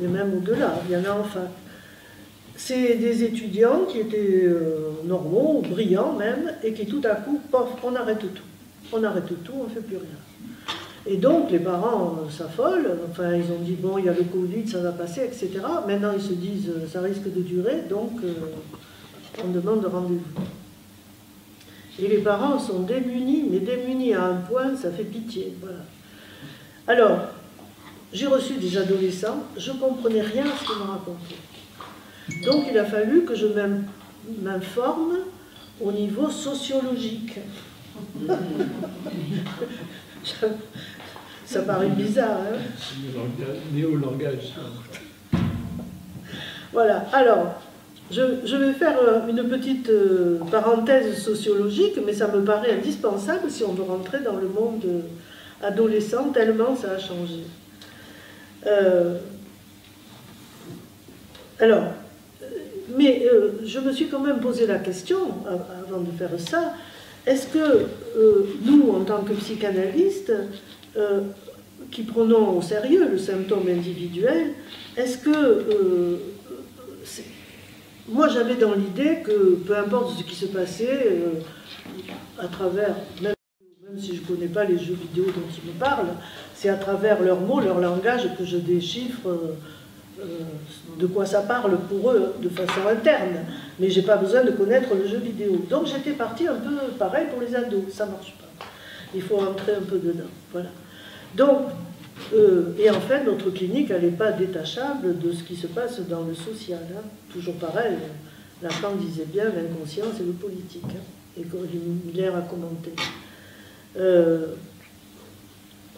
et même au-delà, il y en a en fac. C'est des étudiants qui étaient normaux, brillants même, et qui tout à coup, pof, on arrête tout. On arrête tout, on ne fait plus rien. Et donc les parents s'affolent, enfin ils ont dit bon il y a le Covid, ça va passer, etc. Maintenant ils se disent ça risque de durer, donc on demande rendez-vous. Et les parents sont démunis, mais démunis à un point, ça fait pitié. Voilà. Alors, j'ai reçu des adolescents, je ne comprenais rien à ce qu'ils me racontaient. Donc il a fallu que je m'informe au niveau sociologique. Ça paraît bizarre, hein? Néo-langage. Voilà, alors, je vais faire une petite parenthèse sociologique, mais ça me paraît indispensable si on veut rentrer dans le monde adolescent, tellement ça a changé. Alors, mais je me suis quand même posé la question, avant de faire ça, est-ce que nous, en tant que psychanalystes, qui prenons au sérieux le symptôme individuel, est-ce que... moi, j'avais dans l'idée que, peu importe ce qui se passait, à travers... Même si je ne connais pas les jeux vidéo dont ils me parlent, c'est à travers leurs mots, leur langage, que je déchiffre de quoi ça parle pour eux de façon interne. Mais je n'ai pas besoin de connaître le jeu vidéo. Donc j'étais partie un peu pareil pour les ados, ça ne marche pas. Il faut rentrer un peu dedans. Voilà. Donc, et en fait, notre clinique, elle n'est pas détachable de ce qui se passe dans le social. Hein. Toujours pareil, Lacan disait bien l'inconscient, c'est le politique. Hein, et que Miller a commenté.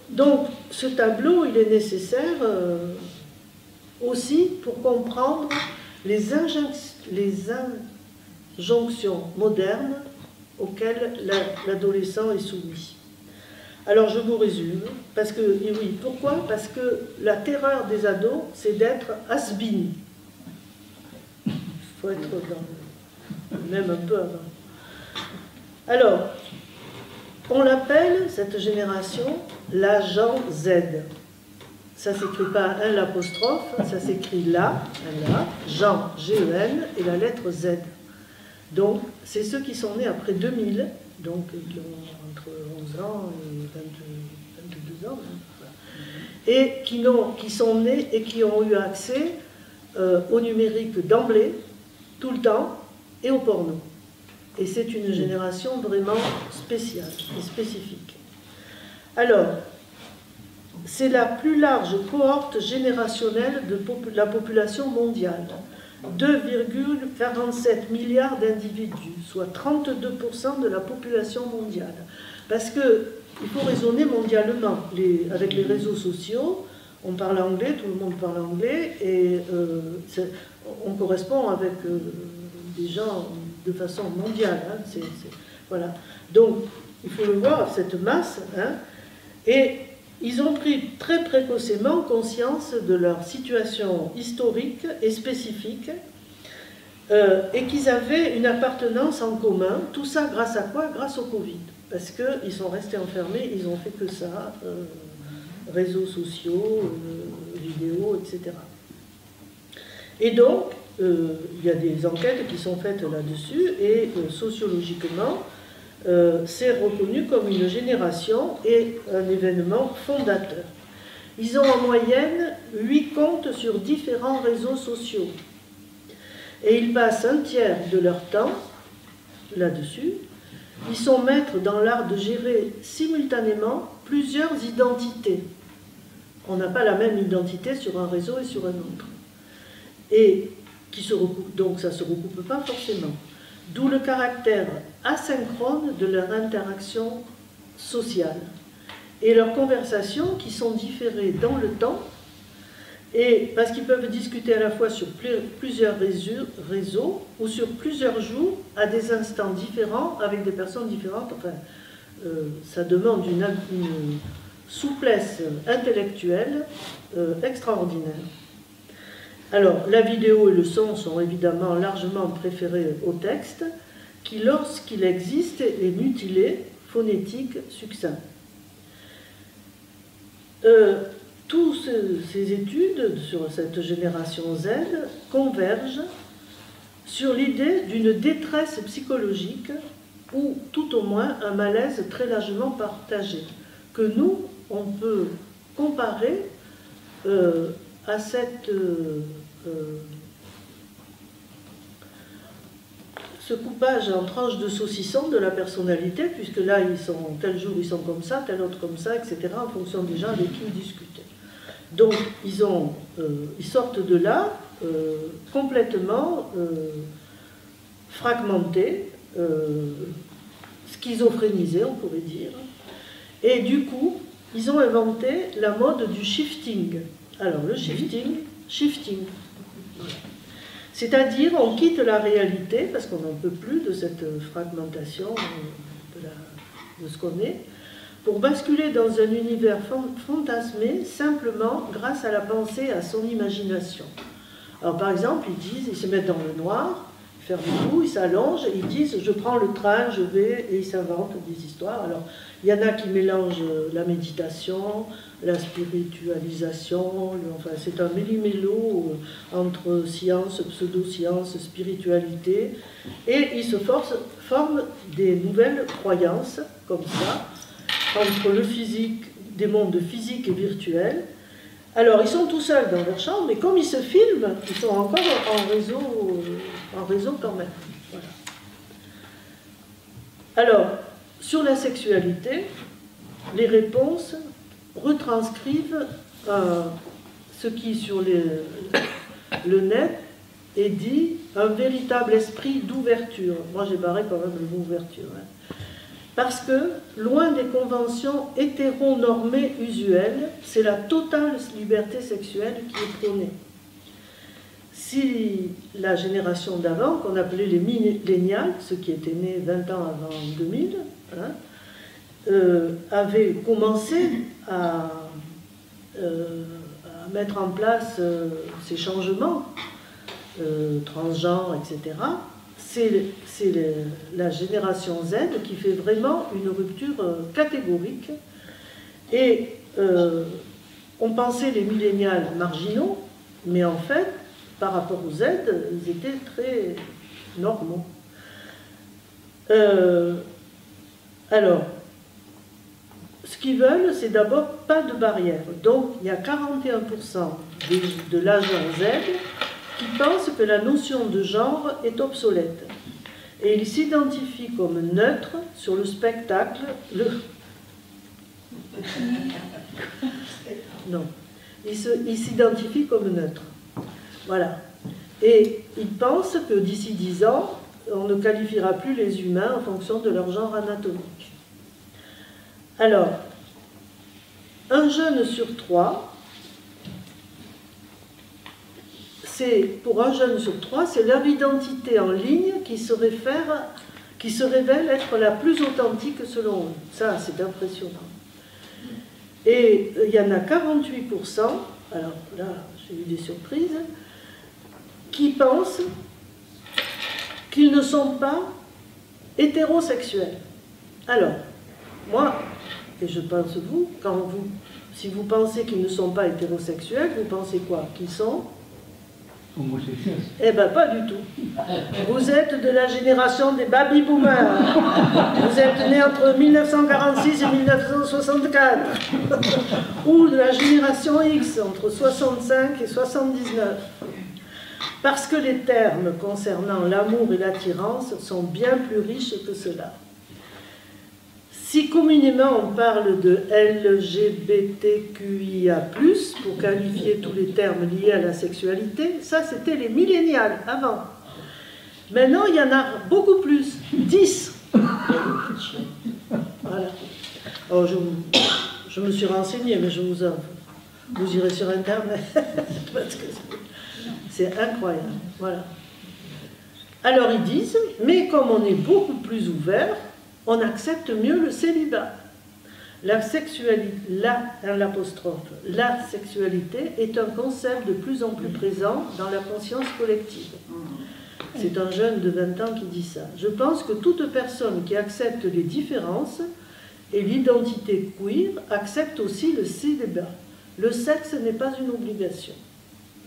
Donc, ce tableau, il est nécessaire aussi pour comprendre les injonctions modernes auxquelles l'adolescent est soumis. Alors, je vous résume, parce que, et oui, pourquoi? Parce que la terreur des ados, c'est d'être has-been. Il faut être dans, même un peu avant. Alors, on l'appelle, cette génération, l'agent Z. Ça ne s'écrit pas un l'apostrophe, ça s'écrit la, un la, Jean, G-E-N, et la lettre Z. Donc, c'est ceux qui sont nés après 2000, donc qui ont entre 11 ans et 22 ans, et qui sont nés et qui ont eu accès au numérique d'emblée, tout le temps, et au porno. Et c'est une génération vraiment spéciale et spécifique. Alors, c'est la plus large cohorte générationnelle de la population mondiale. 2,47 milliards d'individus, soit 32% de la population mondiale. Parce qu'il faut raisonner mondialement. Avec les réseaux sociaux, on parle anglais, tout le monde parle anglais, et on correspond avec des gens de façon mondiale. Hein, voilà. Donc, il faut le voir, cette masse, hein, et ils ont pris très précocement conscience de leur situation historique et spécifique, et qu'ils avaient une appartenance en commun. Tout ça grâce à quoi? Grâce au Covid. Parce qu'ils sont restés enfermés, ils n'ont fait que ça, réseaux sociaux, vidéos, etc. Et donc, il y a des enquêtes qui sont faites là-dessus, et sociologiquement, c'est reconnu comme une génération et un événement fondateur. Ils ont en moyenne 8 comptes sur différents réseaux sociaux. Et ils passent un tiers de leur temps là-dessus. Ils sont maîtres dans l'art de gérer simultanément plusieurs identités. On n'a pas la même identité sur un réseau et sur un autre. Et qui se recoupent, donc ça ne se recoupe pas forcément. D'où le caractère asynchrone de leur interaction sociale. Et leurs conversations qui sont différées dans le temps, et parce qu'ils peuvent discuter à la fois sur plusieurs réseaux ou sur plusieurs jours à des instants différents avec des personnes différentes. Enfin, ça demande une souplesse intellectuelle extraordinaire. Alors, la vidéo et le son sont évidemment largement préférés au texte, qui, lorsqu'il existe, est mutilé, phonétique, succinct. Toutes ces études sur cette génération Z convergent sur l'idée d'une détresse psychologique ou tout au moins un malaise très largement partagé, que nous, on peut comparer à ce coupage en tranches de saucisson de la personnalité, puisque là, tel jour ils sont comme ça, tel autre comme ça, etc., en fonction des gens avec qui ils discutent. Donc, ils sortent de là complètement fragmentés, schizophrénisés, on pourrait dire. Et du coup, ils ont inventé la mode du shifting. Alors, le shifting. C'est-à-dire, on quitte la réalité, parce qu'on n'en peut plus de cette fragmentation de ce qu'on est, pour basculer dans un univers fantasmé simplement grâce à la pensée, à son imagination. Alors par exemple, ils se mettent dans le noir, ils ferment tout, ils s'allongent, et ils disent « je prends le train, je vais », et ils s'inventent des histoires. Alors il y en a qui mélangent la méditation, la spiritualisation, enfin c'est un méli-mélo entre science, pseudo-science, spiritualité, et ils se forment des nouvelles croyances comme ça, entre le physique, des mondes physiques et virtuels. Alors, ils sont tout seuls dans leur chambre, mais comme ils se filment, ils sont encore en réseau quand même. Voilà. Alors, sur la sexualité, les réponses retranscrivent ce qui, sur le net, est dit un véritable esprit d'ouverture. Moi, j'ai barré quand même le mot ouverture. Hein. Parce que, loin des conventions hétéronormées usuelles, c'est la totale liberté sexuelle qui est prônée. Si la génération d'avant, qu'on appelait les millénials, ceux qui étaient nés 20 ans avant 2000, hein, avaient commencé à mettre en place ces changements, transgenres, etc., c'est la génération Z qui fait vraiment une rupture catégorique. Et on pensait les millénials marginaux, mais en fait, par rapport aux Z, ils étaient très normaux. Alors, ce qu'ils veulent, c'est d'abord pas de barrière. Donc, il y a 41% de l'agent Z qui pensent que la notion de genre est obsolète. Et ils s'identifient comme neutres sur le spectacle. Non. Ils s'identifient comme neutres. Voilà. Et ils pensent que d'ici 10 ans, on ne qualifiera plus les humains en fonction de leur genre anatomique. Alors, un jeune sur 3, pour un jeune sur 3, c'est leur identité en ligne qui se révèle être la plus authentique selon eux. Ça, c'est impressionnant. Et il y en a 48%, alors là, j'ai eu des surprises, qui pensent qu'ils ne sont pas hétérosexuels. Alors, moi, et je pense vous, si vous pensez qu'ils ne sont pas hétérosexuels, vous pensez quoi? Qu'ils sont Homosexuel. Eh bien, pas du tout. Vous êtes de la génération des baby-boomers. Vous êtes nés entre 1946 et 1964. Ou de la génération X, entre 65 et 79. Parce que les termes concernant l'amour et l'attirance sont bien plus riches que cela. Si communément on parle de LGBTQIA+, pour qualifier tous les termes liés à la sexualité, ça c'était les millénials avant. Maintenant il y en a beaucoup plus, 10. Voilà. Oh, je me suis renseignée, mais vous irez sur Internet, parce que c'est incroyable. Voilà. Alors ils disent, mais comme on est beaucoup plus ouvert, on accepte mieux le célibat. La sexualité est un concept de plus en plus présent dans la conscience collective. C'est un jeune de 20 ans qui dit ça. Je pense que toute personne qui accepte les différences et l'identité queer accepte aussi le célibat. Le sexe n'est pas une obligation.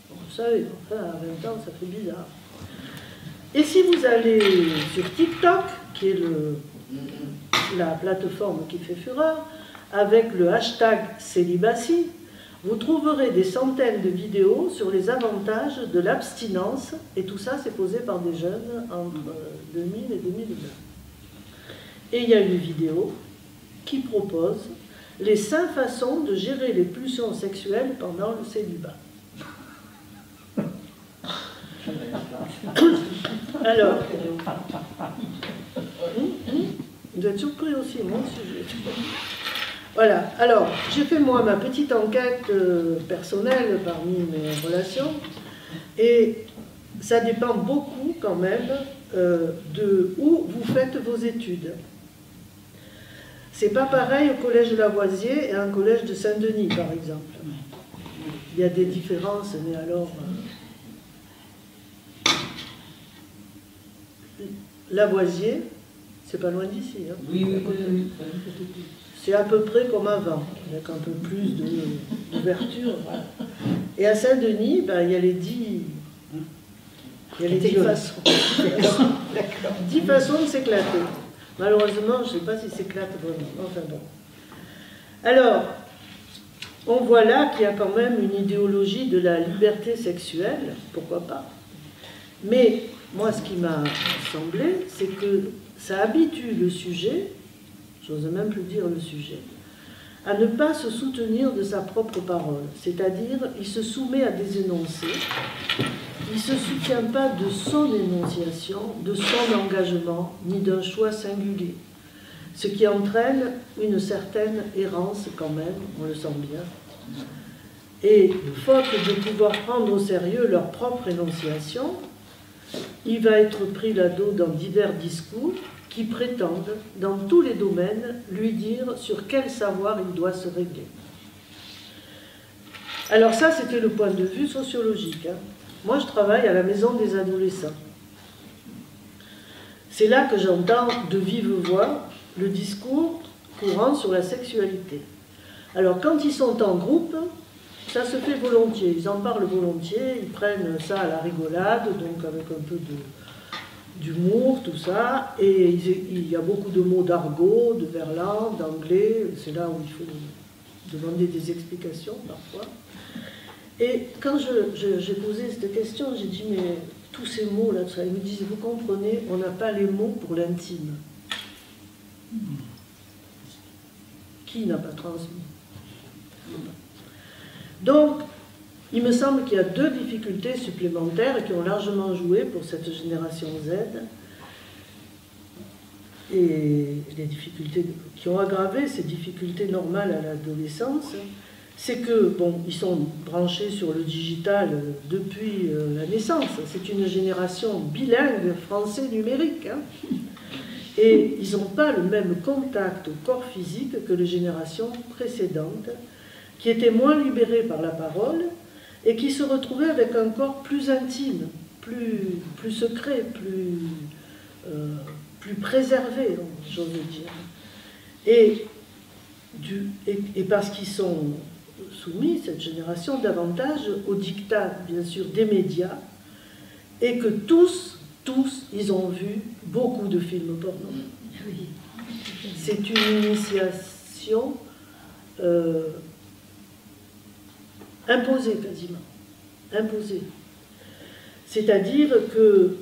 Vous savez, enfin, à 20 ans, ça fait bizarre. Et si vous allez sur TikTok, qui est la plateforme qui fait fureur, avec le hashtag célibatie, vous trouverez des centaines de vidéos sur les avantages de l'abstinence, et tout ça c'est posé par des jeunes entre 2000 et 2020. Et il y a une vidéo qui propose les 5 façons de gérer les pulsions sexuelles pendant le célibat. Alors, vous êtes surpris aussi, mon sujet. Voilà, alors, j'ai fait moi ma petite enquête personnelle parmi mes relations, et ça dépend beaucoup quand même de où vous faites vos études. C'est pas pareil au collège de Lavoisier et à un collège de Saint-Denis, par exemple. Il y a des différences, mais alors... Lavoisier, c'est pas loin d'ici. Hein. Oui, oui. C'est à peu près comme avant, avec un peu plus d'ouverture. Voilà. Et à Saint-Denis, ben, il y a les 10 façons. 10 façons de s'éclater. Malheureusement, je ne sais pas si s'éclate vraiment. Enfin bon. Alors, on voit là qu'il y a quand même une idéologie de la liberté sexuelle, pourquoi pas. Mais moi, ce qui m'a semblé, c'est que ça habitue le sujet, j'ose même plus dire le sujet, à ne pas se soutenir de sa propre parole. C'est-à-dire, il se soumet à des énoncés, il ne se soutient pas de son énonciation, de son engagement, ni d'un choix singulier. Ce qui entraîne une certaine errance quand même, on le sent bien. Et faute de pouvoir prendre au sérieux leur propre énonciation, il va être pris là dos dans divers discours qui prétendent, dans tous les domaines, lui dire sur quel savoir il doit se régler. Alors ça, c'était le point de vue sociologique. Hein. Moi, je travaille à la maison des adolescents. C'est là que j'entends de vive voix le discours courant sur la sexualité. Alors, quand ils sont en groupe, ça se fait volontiers, ils en parlent volontiers, ils prennent ça à la rigolade, donc avec un peu d'humour, tout ça, et il y a beaucoup de mots d'argot, de verlan, d'anglais, c'est là où il faut demander des explications parfois. Et quand j'ai posé cette question, j'ai dit, mais tous ces mots-là, tout ça, ils me disent, vous comprenez, on n'a pas les mots pour l'intime. Qui n'a pas transmis? Donc, il me semble qu'il y a deux difficultés supplémentaires qui ont largement joué pour cette génération Z. Et les difficultés qui ont aggravé ces difficultés normales à l'adolescence, c'est que, bon, ils sont branchés sur le digital depuis la naissance. C'est une génération bilingue français numérique. Hein. Et ils n'ont pas le même contact au corps physique que les générations précédentes, qui étaient moins libérées par la parole et qui se retrouvaient avec un corps plus intime, plus secret, plus préservé, j'ose dire. Et parce qu'ils sont soumis, cette génération, davantage au diktat, bien sûr, des médias, et que tous, ils ont vu beaucoup de films porno. C'est une initiation imposée, quasiment. Imposée. C'est-à-dire que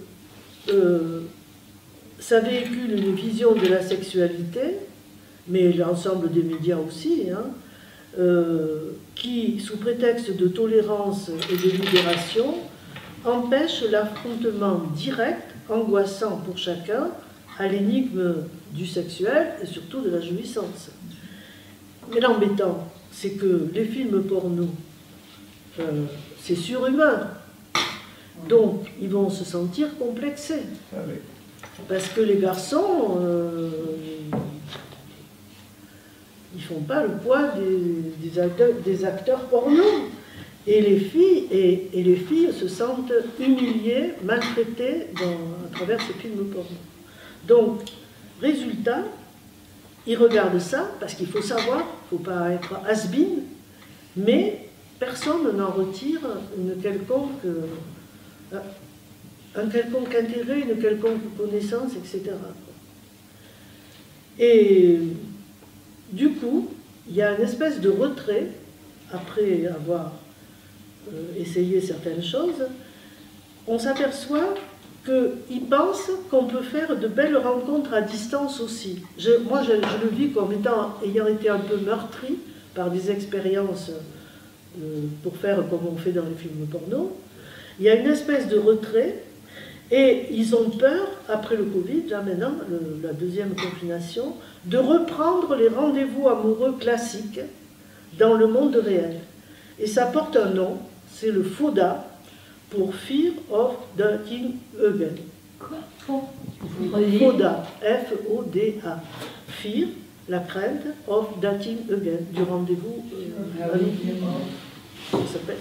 ça véhicule une vision de la sexualité, mais l'ensemble des médias aussi, hein, qui, sous prétexte de tolérance et de libération, empêche l'affrontement direct, angoissant pour chacun, à l'énigme du sexuel et surtout de la jouissance. Mais l'embêtant, c'est que les films porno, c'est surhumain. Donc, ils vont se sentir complexés. Parce que les garçons, ils font pas le poids des acteurs porno. Et les filles se sentent humiliées, maltraitées à travers ces films porno. Donc, résultat, ils regardent ça, parce qu'il faut savoir, il ne faut pas être has-been, mais personne n'en retire un quelconque intérêt, une quelconque connaissance, etc. Et du coup, il y a une espèce de retrait, après avoir essayé certaines choses, on s'aperçoit qu'ils pensent qu'on peut faire de belles rencontres à distance aussi. Moi, je le vis comme ayant été un peu meurtri par des expériences pour faire comme on fait dans les films porno. Il y a une espèce de retrait, et ils ont peur, après le Covid, là maintenant, la deuxième confination, de reprendre les rendez-vous amoureux classiques dans le monde réel. Et ça porte un nom, c'est le FODA, pour Fear of Dating Again. Quoi? FODA, F-O-D-A. Fear, la crainte, of Dating Again, du rendez-vous ça s'appelle.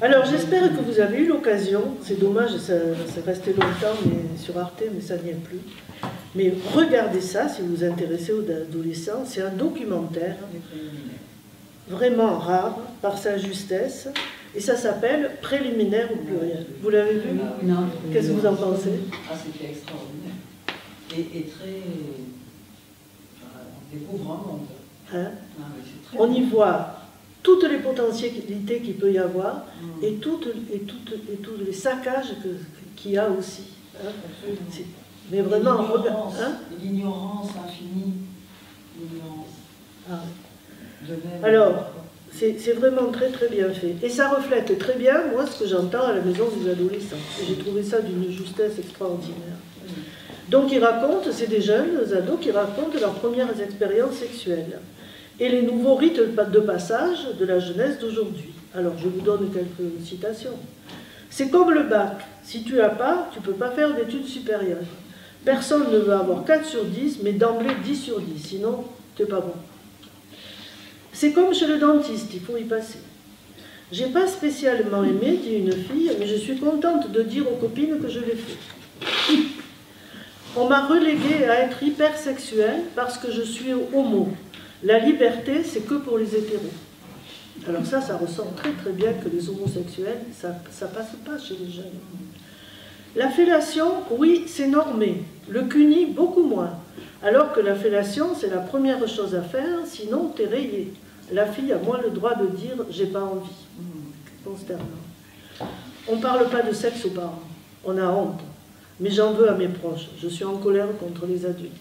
Alors j'espère que vous avez eu l'occasion, c'est dommage, ça restait longtemps mais sur Arte, mais ça n'y est plus. Mais regardez ça si vous vous intéressez aux adolescents, c'est un documentaire vraiment rare par sa justesse, et ça s'appelle Préliminaire au pluriel. Vous l'avez vu? Non. Qu'est-ce que vous en pensez? Ah, c'était extraordinaire. Et très... on découvre un monde. Hein? Ah, oui, c'est très On y voit toutes les potentialités qu'il peut y avoir et tous les saccages qu'il y a aussi. Hein? Mais vraiment, hein? L'ignorance infinie. L'ignorance. Ah. De même. Alors, c'est vraiment très très bien fait. Et ça reflète très bien, moi, ce que j'entends à la maison des adolescents. J'ai trouvé ça d'une justesse extraordinaire. Donc ils racontent, c'est des jeunes ados qui racontent leurs premières expériences sexuelles et les nouveaux rites de passage de la jeunesse d'aujourd'hui. Alors je vous donne quelques citations. C'est comme le bac, si tu n'as pas, tu ne peux pas faire d'études supérieures. Personne ne veut avoir 4 sur 10, mais d'emblée 10 sur 10, sinon tu n'es pas bon. C'est comme chez le dentiste, il faut y passer. J'ai pas spécialement aimé, dit une fille, mais je suis contente de dire aux copines que je l'ai fait. On m'a reléguée à être hypersexuelle parce que je suis homo. La liberté, c'est que pour les hétéros. Alors ça ressent très très bien que les homosexuels, ça passe pas chez les jeunes. La fellation, oui, c'est normé. Le cuni, beaucoup moins. Alors que la fellation, c'est la première chose à faire, sinon t'es rayé. La fille a moins le droit de dire « j'ai pas envie ». Consternant. On ne parle pas de sexe aux parents. On a honte. Mais j'en veux à mes proches. Je suis en colère contre les adultes.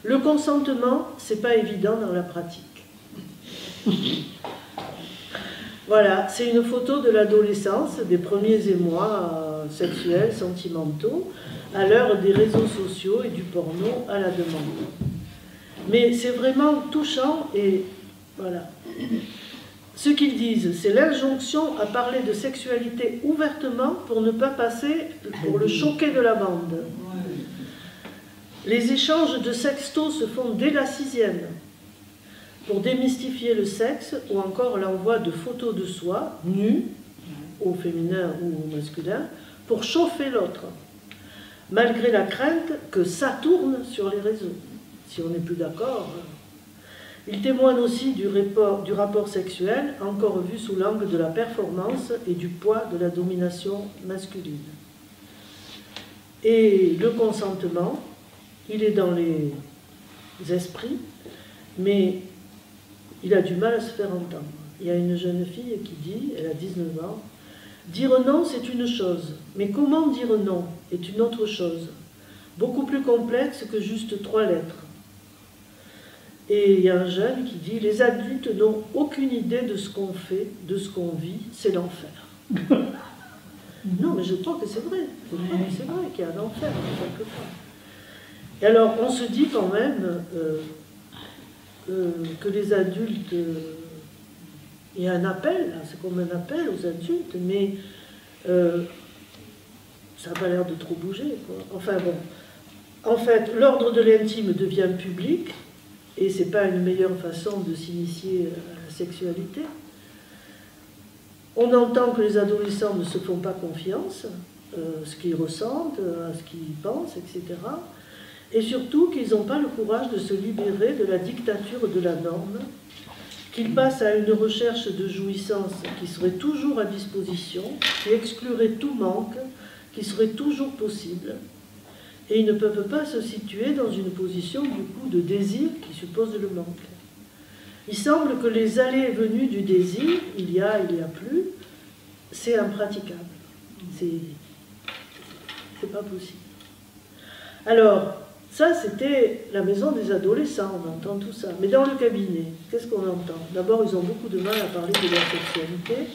Le consentement, c'est pas évident dans la pratique. Voilà, c'est une photo de l'adolescence, des premiers émois sexuels, sentimentaux, à l'heure des réseaux sociaux et du porno à la demande. Mais c'est vraiment touchant et voilà. Ce qu'ils disent, c'est l'injonction à parler de sexualité ouvertement pour ne pas passer pour le choqué de la bande. Les échanges de sextos se font dès la 6e pour démystifier le sexe ou encore l'envoi de photos de soi, nues, au féminin ou au masculin, pour chauffer l'autre, malgré la crainte que ça tourne sur les réseaux. Si on n'est plus d'accord. Il témoigne aussi du rapport sexuel, encore vu sous l'angle de la performance et du poids de la domination masculine. Et le consentement, il est dans les esprits, mais il a du mal à se faire entendre. Il y a une jeune fille qui dit, elle a 19 ans, « Dire non, c'est une chose, mais comment dire non est une autre chose, beaucoup plus complexe que juste 3 lettres. » Et il y a un jeune qui dit « Les adultes n'ont aucune idée de ce qu'on fait, de ce qu'on vit, c'est l'enfer. » Non, mais je crois que c'est vrai. Je crois que c'est vrai qu'il y a un enfer, quelque part. Et alors, on se dit quand même que les adultes... il y a un appel, c'est comme un appel aux adultes, mais ça n'a pas l'air de trop bouger, quoi. Enfin bon. En fait, l'ordre de l'intime devient public, et c'est pas une meilleure façon de s'initier à la sexualité. On entend que les adolescents ne se font pas confiance, ce qu'ils ressentent, à ce qu'ils pensent, etc. Et surtout qu'ils n'ont pas le courage de se libérer de la dictature de la norme, qu'ils passent à une recherche de jouissance qui serait toujours à disposition, qui exclurait tout manque, qui serait toujours possible. Et ils ne peuvent pas se situer dans une position du coup de désir qui suppose le manque. Il semble que les allées et venues du désir, il y a plus, c'est impraticable. C'est pas possible. Alors, ça c'était la maison des adolescents, on entend tout ça. Mais dans le cabinet, qu'est-ce qu'on entend? D'abord, ils ont beaucoup de mal à parler de leur sexualité.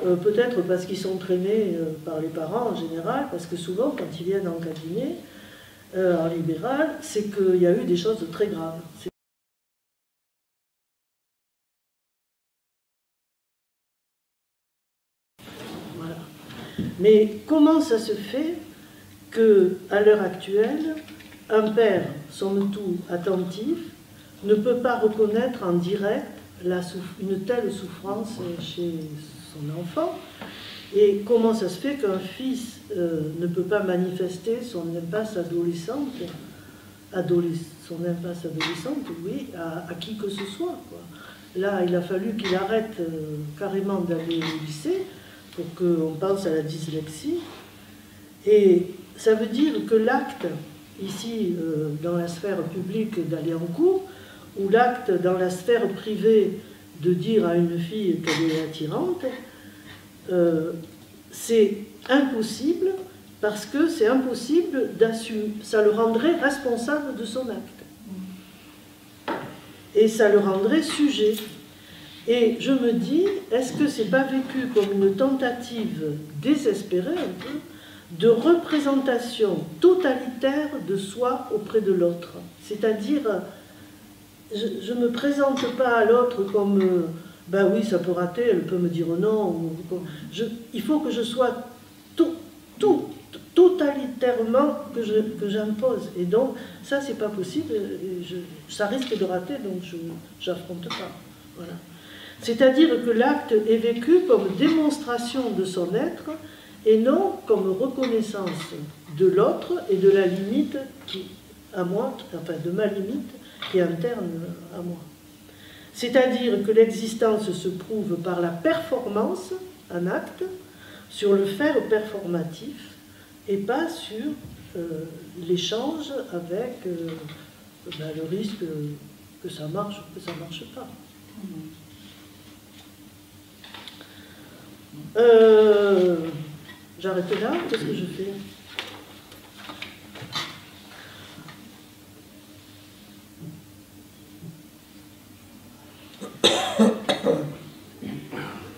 Peut-être parce qu'ils sont traînés par les parents en général, parce que souvent, quand ils viennent en cabinet, en libéral, c'est qu'il y a eu des choses très graves. Voilà. Mais comment ça se fait qu'à l'heure actuelle, un père, somme toute attentif, ne peut pas reconnaître en direct une telle souffrance chez son enfant? Et comment ça se fait qu'un fils ne peut pas manifester son impasse adolescente, oui, à qui que ce soit, quoi. Là, il a fallu qu'il arrête carrément d'aller au lycée pour qu'on pense à la dyslexie. Et ça veut dire que l'acte, ici, dans la sphère publique d'aller en cours, ou l'acte dans la sphère privée de dire à une fille qu'elle est attirante, c'est impossible parce que c'est impossible d'assumer. Ça le rendrait responsable de son acte. Et ça le rendrait sujet. Et je me dis, est-ce que c'est pas vécu comme une tentative désespérée un peu de représentation totalitaire de soi auprès de l'autre? C'est-à-dire, je ne me présente pas à l'autre comme ben oui, ça peut rater, elle peut me dire non. Il faut que je sois totalitairement que j'impose. Et donc, ça, c'est pas possible. Ça risque de rater, donc je n'affronte pas. Voilà. C'est-à-dire que l'acte est vécu comme démonstration de son être et non comme reconnaissance de l'autre et de la limite qui, à moi, enfin de ma limite qui est interne à moi. C'est-à-dire que l'existence se prouve par la performance, un acte, sur le faire performatif, et pas sur l'échange avec le risque que ça marche ou que ça ne marche pas. J'arrête là, qu'est-ce que je fais?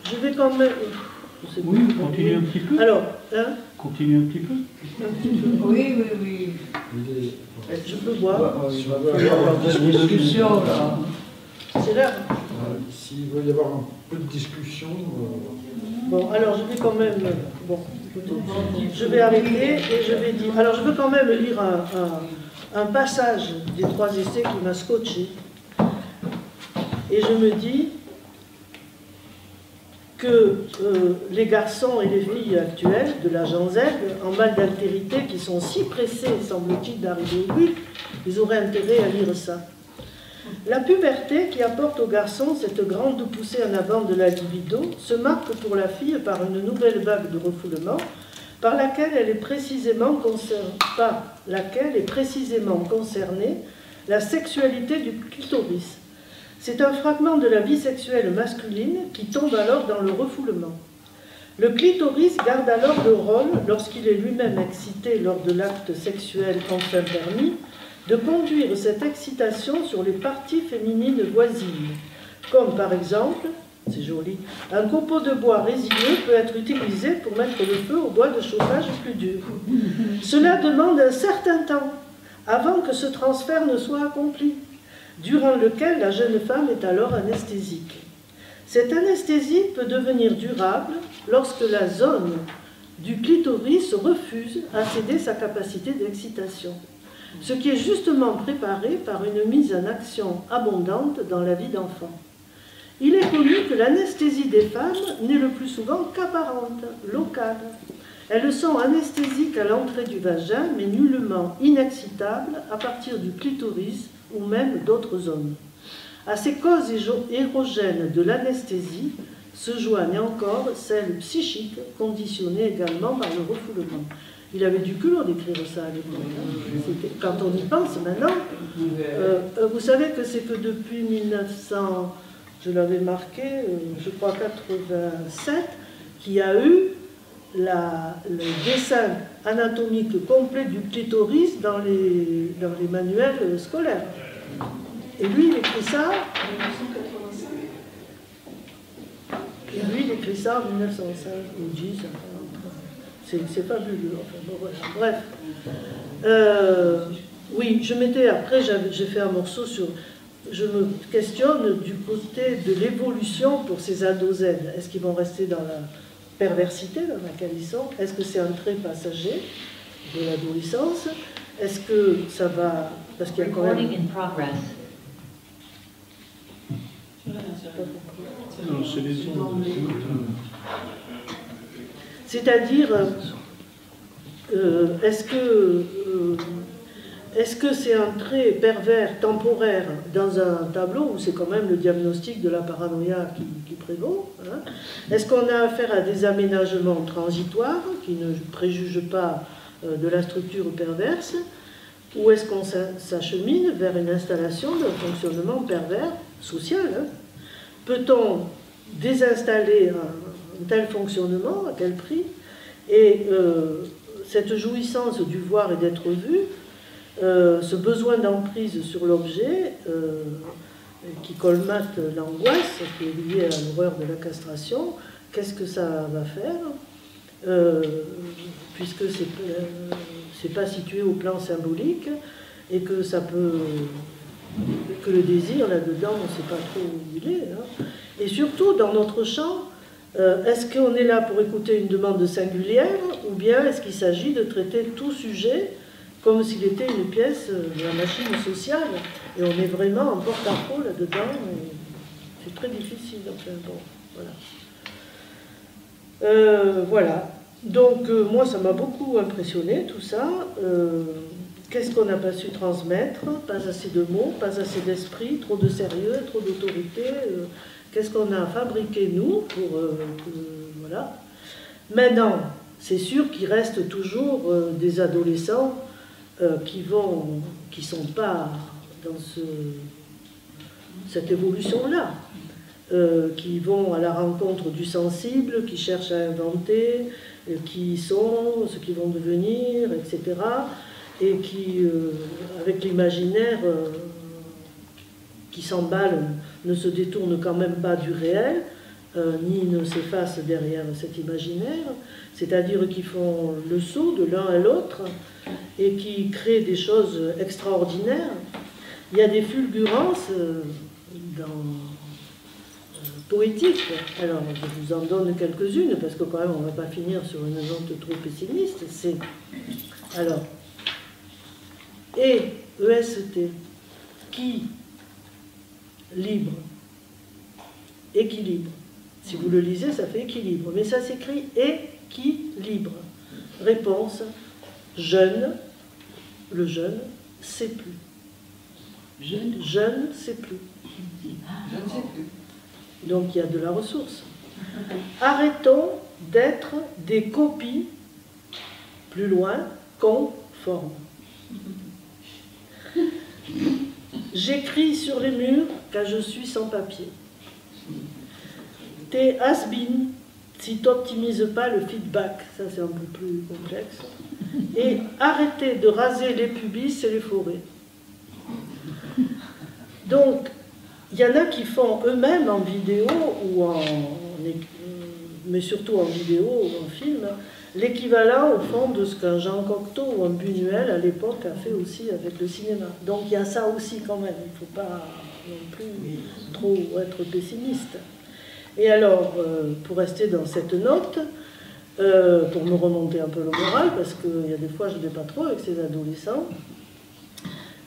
Je quand même... Je sais Oui, pas. continue un petit peu. Alors, hein, Continue un petit peu. un petit peu. Oui, oui, oui. Je peux voir. Il y avoir des discussions, là. C'est là. S'il veut y avoir un peu de discussion, Bon, alors je vais quand même... Bon, écoutez, je vais arrêter et je vais dire... Alors je veux quand même lire un passage des 3 essais qui m'a scotché. Et je me dis que les garçons et les filles actuels de la Gen Z, en mal d'altérité, qui sont si pressés, semble-t-il, d'arriver au but, ils auraient intérêt à lire ça. La puberté, qui apporte aux garçons cette grande poussée en avant de la libido, se marque pour la fille par une nouvelle vague de refoulement, par laquelle est précisément concernée la sexualité du clitoris. C'est un fragment de la vie sexuelle masculine qui tombe alors dans le refoulement. Le clitoris garde alors le rôle, lorsqu'il est lui-même excité lors de l'acte sexuel enfin permis, de conduire cette excitation sur les parties féminines voisines, comme par exemple, c'est joli, un copeau de bois résineux peut être utilisé pour mettre le feu au bois de chauffage plus dur. Cela demande un certain temps avant que ce transfert ne soit accompli, durant lequel la jeune femme est alors anesthésique. Cette anesthésie peut devenir durable lorsque la zone du clitoris refuse à céder sa capacité d'excitation, ce qui est justement préparé par une mise en action abondante dans la vie d'enfant. Il est connu que l'anesthésie des femmes n'est le plus souvent qu'apparente, locale. Elles sont anesthésiques à l'entrée du vagin, mais nullement inexcitables à partir du clitoris ou même d'autres zones. À ces causes érogènes de l'anesthésie se joignent encore celles psychiques, conditionnées également par le refoulement. Il avait du culot d'écrire ça à l'époque. Quand on y pense maintenant, vous savez que c'est que depuis 1900, je l'avais marqué, je crois 87, qu'il y a eu le dessin anatomique complet du clitoris dans les manuels scolaires. Et lui, il écrit ça. Et lui, il écrit ça en 1905 ou 10. C'est fabuleux. Enfin, bon, voilà. Bref. Oui, après, j'ai fait un morceau sur... Je me questionne du côté de l'évolution pour ces ados Z. Est-ce qu'ils vont rester dans la perversité dans laquelle ils sont? Est-ce que c'est un trait passager de l'adolescence? Est-ce que ça va... Parce qu'il y a quand même... Non, c'est les ondes. C'est-à-dire, est-ce que c'est un trait pervers temporaire dans un tableau où c'est quand même le diagnostic de la paranoïa qui prévaut, hein? Est-ce qu'on a affaire à des aménagements transitoires qui ne préjugent pas de la structure perverse, ou est-ce qu'on s'achemine vers une installation d'un fonctionnement pervers social, hein? Peut-on désinstaller un tel fonctionnement, à quel prix? Et cette jouissance du voir et d'être vu, ce besoin d'emprise sur l'objet qui colmate l'angoisse, qui est liée à l'horreur de la castration, qu'est-ce que ça va faire puisque c'est pas situé au plan symbolique et que ça peut... que le désir là-dedans, on ne sait pas trop où il est. Hein. Et surtout, dans notre champ, est-ce qu'on est là pour écouter une demande singulière ou bien est-ce qu'il s'agit de traiter tout sujet comme s'il était une pièce de la machine sociale et on est vraiment en porte-à-faux là-dedans. C'est très difficile. Enfin, bon, voilà. Voilà. Donc, moi, ça m'a beaucoup impressionné, tout ça. Qu'est-ce qu'on n'a pas su transmettre? Pas assez de mots, pas assez d'esprit, trop de sérieux, trop d'autorité. Qu'est-ce qu'on a fabriqué, nous, pour... voilà. Maintenant, c'est sûr qu'il reste toujours des adolescents qui sont pas dans cette évolution-là, qui vont à la rencontre du sensible, qui cherchent à inventer, qui sont, ce qu'ils vont devenir, etc., et qui, avec l'imaginaire qui s'emballe, ne se détourne quand même pas du réel, ni ne s'effacent derrière cet imaginaire, c'est-à-dire qui font le saut de l'un à l'autre et qui créent des choses extraordinaires. Il y a des fulgurances poétiques. Alors, je vous en donne quelques-unes, parce que quand même, on ne va pas finir sur une note trop pessimiste. C'est, alors, EST, qui, libre, équilibre. Si vous le lisez, ça fait équilibre, mais ça s'écrit équilibre. Réponse, jeune, le jeune, sait plus. Jeune, sait plus. Je ne sais plus. Donc il y a de la ressource. Arrêtons d'être des copies, plus loin, conformes. J'écris sur les murs car je suis sans papier. T'es has-been si t'optimises pas le feedback, ça c'est un peu plus complexe. Et arrêtez de raser les pubis et les forêts. Donc, il y en a qui font eux-mêmes en vidéo ou mais surtout en vidéo ou en film, l'équivalent au fond de ce qu'un Jean Cocteau ou un Buñuel à l'époque a fait aussi avec le cinéma. Donc il y a ça aussi quand même, il ne faut pas non plus trop être pessimiste. Et alors, pour rester dans cette note, pour me remonter un peu le moral, parce qu'il y a des fois je ne vais pas trop avec ces adolescents,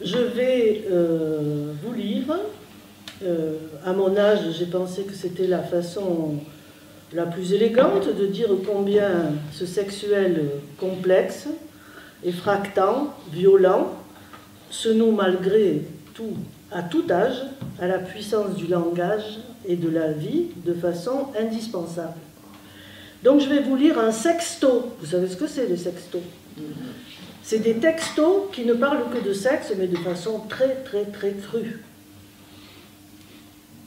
je vais vous lire. À mon âge, j'ai pensé que c'était la façon la plus élégante de dire combien ce sexuel complexe, effractant, violent, se noue malgré tout, à tout âge, à la puissance du langage et de la vie de façon indispensable. Donc je vais vous lire un sexto. Vous savez ce que c'est les sextos? C'est des textos qui ne parlent que de sexe, mais de façon très très très crue.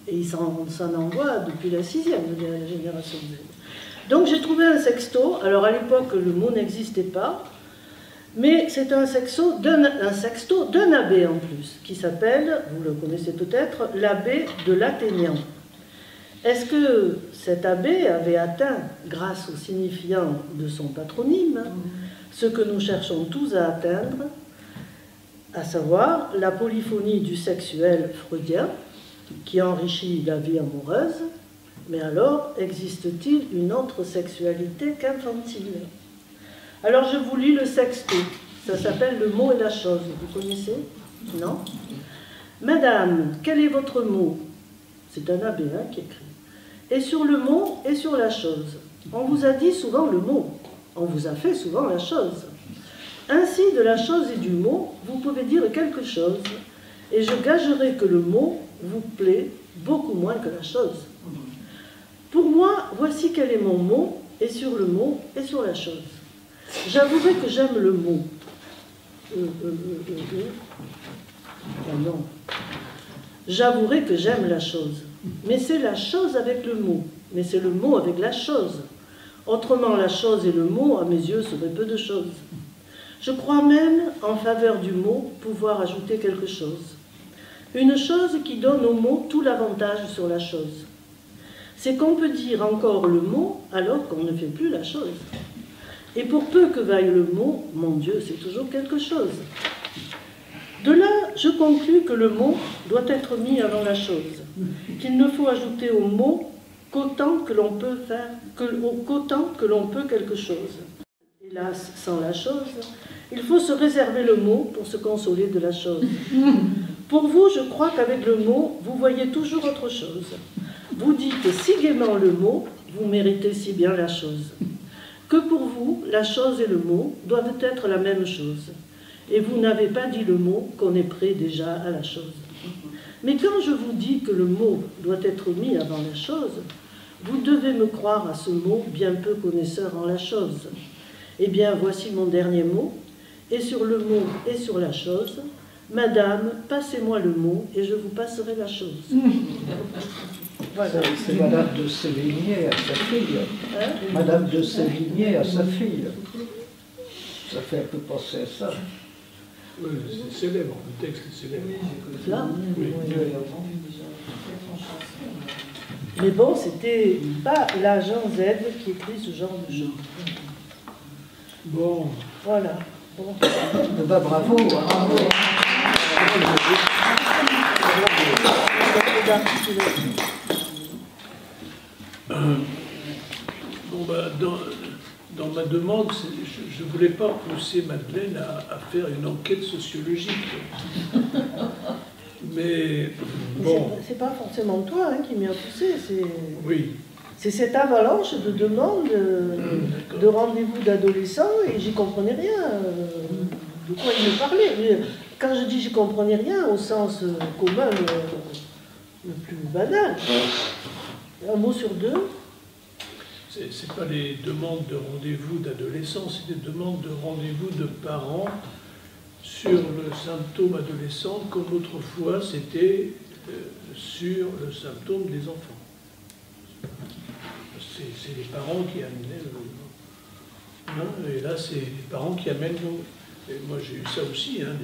Et ils s'en envoient depuis la 6e de la génération Z. Donc j'ai trouvé un sexto. Alors à l'époque, le mot n'existait pas. Mais c'est un sexto d'un abbé en plus, qui s'appelle, vous le connaissez peut-être, l'abbé de l'Athénian. Est-ce que cet abbé avait atteint, grâce au signifiant de son patronyme, ce que nous cherchons tous à atteindre, à savoir la polyphonie du sexuel freudien, qui enrichit la vie amoureuse? Mais alors, existe-t-il une autre sexualité qu'infantile? Alors je vous lis le sexto, ça s'appelle le mot et la chose, vous connaissez? Non? Madame, quel est votre mot? C'est un abbé qui écrit. Et sur le mot et sur la chose. On vous a dit souvent le mot, on vous a fait souvent la chose. Ainsi, de la chose et du mot, vous pouvez dire quelque chose, et je gagerai que le mot vous plaît beaucoup moins que la chose. Pour moi, voici quel est mon mot, et sur le mot et sur la chose. J'avouerai que j'aime le mot. Non. J'avouerai que j'aime la chose. Mais c'est la chose avec le mot. Mais c'est le mot avec la chose. Autrement, la chose et le mot, à mes yeux, seraient peu de choses. Je crois même, en faveur du mot, pouvoir ajouter quelque chose. Une chose qui donne au mot tout l'avantage sur la chose. C'est qu'on peut dire encore le mot alors qu'on ne fait plus la chose. Et pour peu que vaille le mot, mon Dieu, c'est toujours quelque chose. De là, je conclus que le mot doit être mis avant la chose, qu'il ne faut ajouter au mot qu'autant que l'on peut faire, qu'autant que l'on peut quelque chose. Hélas, sans la chose, il faut se réserver le mot pour se consoler de la chose. Pour vous, je crois qu'avec le mot, vous voyez toujours autre chose. Vous dites si gaiement le mot, vous méritez si bien la chose. Que pour vous, la chose et le mot doivent être la même chose. Et vous n'avez pas dit le mot qu'on est prêt déjà à la chose. Mais quand je vous dis que le mot doit être mis avant la chose, vous devez me croire à ce mot bien peu connaisseur en la chose. Eh bien, voici mon dernier mot, et sur le mot et sur la chose, Madame, passez-moi le mot et je vous passerai la chose. Voilà. C'est Madame de Sévigné à sa fille. Hein? Madame de Sévigné à sa fille. Ça fait un peu penser à ça. Oui, c'est célèbre, le texte est célèbre. Là, Oui. J'ai entendu déjà. Mais bon, c'était pas l'agent Z qui écrit ce genre de choses. Bon, Voilà. Bon. Bah, bravo. Hein. bon bah, dans ma demande, je ne voulais pas pousser Madeleine à faire une enquête sociologique. Mais bon. C'est pas forcément toi hein, qui m'y a poussé, Oui. c'est cette avalanche de demandes de rendez-vous d'adolescents et j'y comprenais rien. De quoi il me parlait. Mais quand je dis j'y comprenais rien, au sens commun le plus banal, un mot sur deux. C'est pas les demandes de rendez-vous d'adolescents, c'est des demandes de rendez-vous de parents sur le symptôme adolescent, comme autrefois c'était sur le symptôme des enfants. C'est les parents qui amenaient le... Non, et là, c'est les parents qui amènent l'eau. Et moi, j'ai eu ça aussi, hein,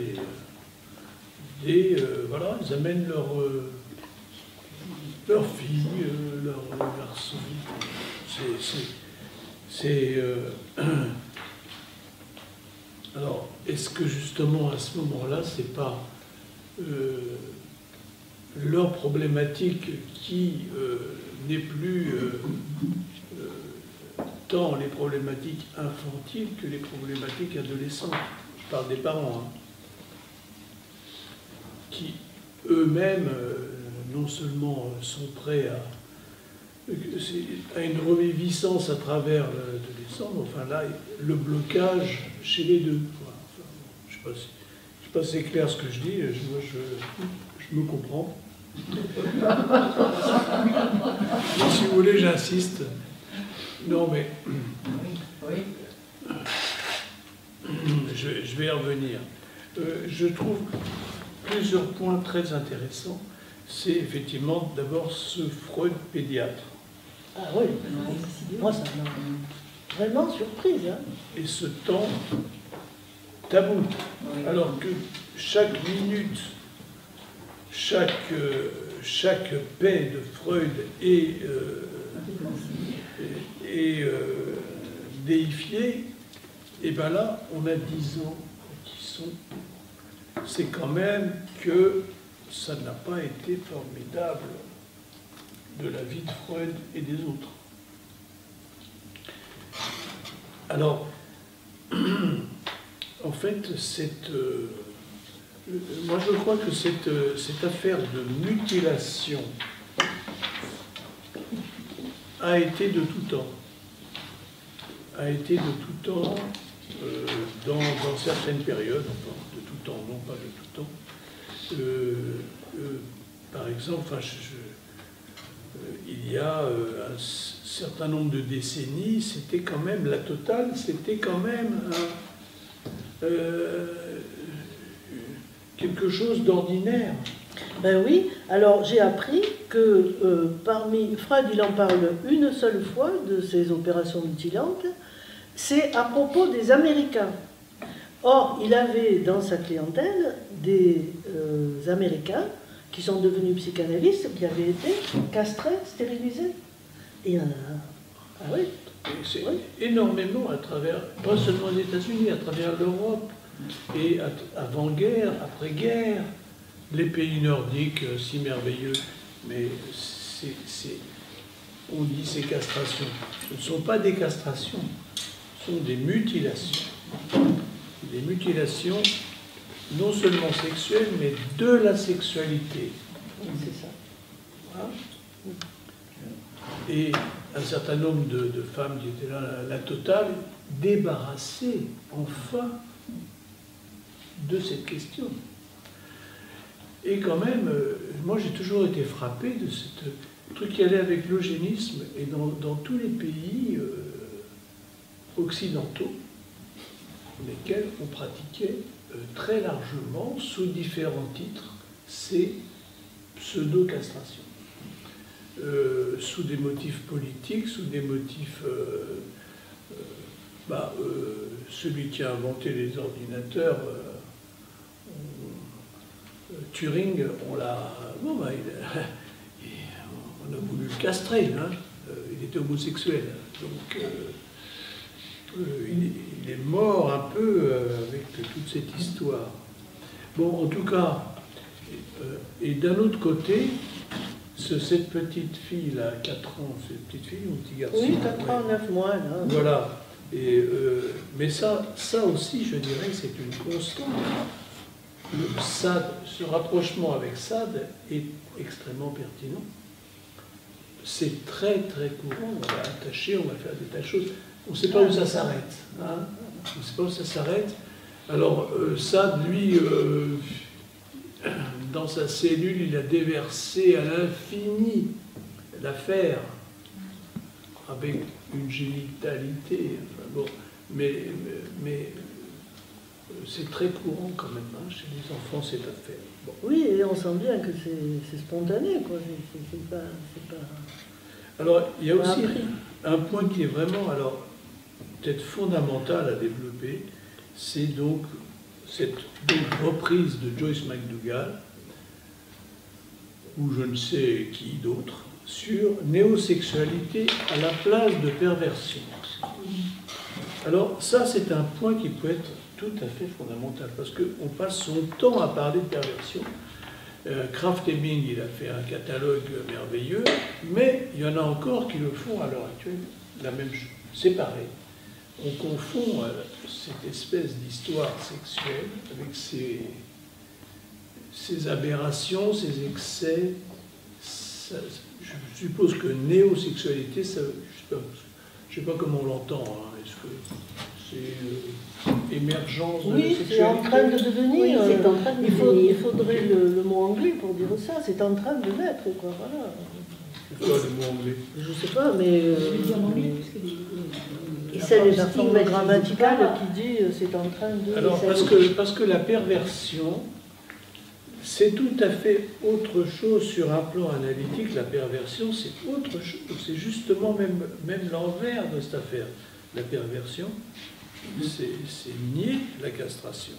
voilà, ils amènent leur fille, leur garçon. Alors, est-ce que justement, à ce moment-là, c'est pas leur problématique qui n'est plus tant les problématiques infantiles que les problématiques adolescentes? Je parle des parents, hein, qui eux-mêmes, non seulement sont prêts à une reviviscence à travers l'adolescent, mais enfin là, le blocage chez les deux. Enfin, je ne sais pas si c'est clair ce que je dis, moi je me comprends. Si vous voulez, j'insiste. Non, mais je vais y revenir. Je trouve plusieurs points très intéressants. C'est effectivement d'abord ce Freud pédiatre. Ah oui, moi ça m'a vraiment surprise. Hein. Et ce temps tabou. Alors que chaque minute, chaque paix de Freud est déifiée, et bien là, on a 10 ans qui sont... C'est quand même que ça n'a pas été formidable de la vie de Freud et des autres. Alors, en fait, moi je crois que cette affaire de mutilation a été de tout temps. A été de tout temps dans certaines périodes, enfin, de tout temps, non pas de tout temps. Par exemple, enfin, il y a un certain nombre de décennies, c'était quand même la totale, c'était quand même quelque chose d'ordinaire. Ben oui, alors j'ai appris que parmi Freud, il en parle une seule fois de ces opérations mutilantes, c'est à propos des Américains. Or, il avait dans sa clientèle des Américains qui sont devenus psychanalystes, qui avaient été castrés, stérilisés. Et ah oui. C'est énormément à travers, pas seulement les États-Unis, à travers l'Europe, et avant-guerre, après-guerre, les pays nordiques si merveilleux, mais on dit ces castrations. Ce ne sont pas des castrations, ce sont des mutilations. Des mutilations non seulement sexuelles, mais de la sexualité. C'est ça. Voilà. Et un certain nombre de femmes qui étaient là, la totale, débarrassées enfin de cette question. Et quand même, moi j'ai toujours été frappé de ce truc qui allait avec l'eugénisme, et dans tous les pays occidentaux, lesquels on pratiquait très largement, sous différents titres, ces pseudo-castrations. Sous des motifs politiques, sous des motifs... celui qui a inventé les ordinateurs, Turing, on on a voulu le castrer, hein. Il était homosexuel, donc il est mort un peu avec toute cette histoire. Bon, en tout cas, et d'un autre côté, cette petite fille, là, 4 ans, c'est une petite fille ou un petit garçon? Oui, 4 ans, 9 mois, là. Voilà. Et, mais ça aussi, je dirais, c'est une constante. Ce rapprochement avec Sade est extrêmement pertinent. C'est très très courant. On va attacher, on va faire des tas de choses. On ne sait pas où ça s'arrête. Hein, on ne sait pas où ça s'arrête. Alors, Sade, lui, dans sa cellule, il a déversé à l'infini l'affaire avec une génitalité. Enfin, bon, mais c'est très courant quand même, hein, chez les enfants, cette affaire. Bon. Oui, et on sent bien que c'est spontané, quoi. C'est pas... Alors, il y a aussi appris. un point qui est vraiment, alors, peut-être fondamental à développer, c'est donc cette reprise de Joyce McDougall, ou je ne sais qui d'autre, sur néosexualité à la place de perversion. Alors, ça, c'est un point qui peut être tout à fait fondamental, parce qu'on passe son temps à parler de perversion. Kraft-Ebing, il a fait un catalogue merveilleux, mais il y en a encore qui le font à l'heure actuelle la même chose. C'est pareil. On confond cette espèce d'histoire sexuelle avec ces aberrations, ces excès. Je suppose que néosexualité, ça, je ne sais pas comment on l'entend. Hein. Est-ce que c'est émergence de Oui, la c'est en train de devenir. Oui, c'est en train de il devenir. faudrait le mot anglais pour dire ça. C'est en train de naître, quoi. Voilà. C'est quoi le mot anglais? Je sais pas, mais Et ça, le la forme stigmatise grammaticale pas. qui dit c'est en train de... Alors, parce que la perversion, c'est tout à fait autre chose sur un plan analytique. La perversion, c'est autre chose. C'est justement même l'envers de cette affaire. La perversion, c'est nier la castration.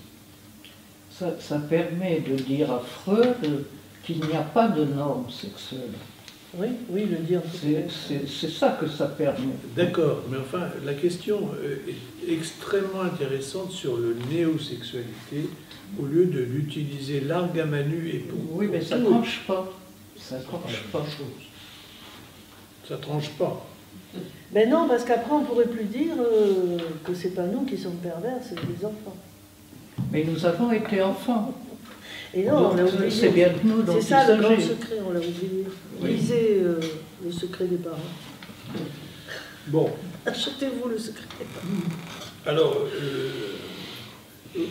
Ça permet de dire à Freud qu'il n'y a pas de normes sexuelles. Oui, le dire. C'est ça que ça permet. D'accord, mais enfin, la question est extrêmement intéressante sur le néosexualité, au lieu de l'utiliser largue à manu et pour... Oui, mais ça ne tout. tranche pas. Ça ne tranche pas. Ça tranche pas. Ben non, parce qu'après on pourrait plus dire que c'est pas nous qui sommes pervers, c'est les enfants. Mais nous avons été enfants. Et non, on l'a oublié. C'est bien de nous dont C'est il ça le grand s'agit. secret, on l'a oublié. Oui. Lisez le secret des parents. Bon, Achetez-vous le secret des parents. alors,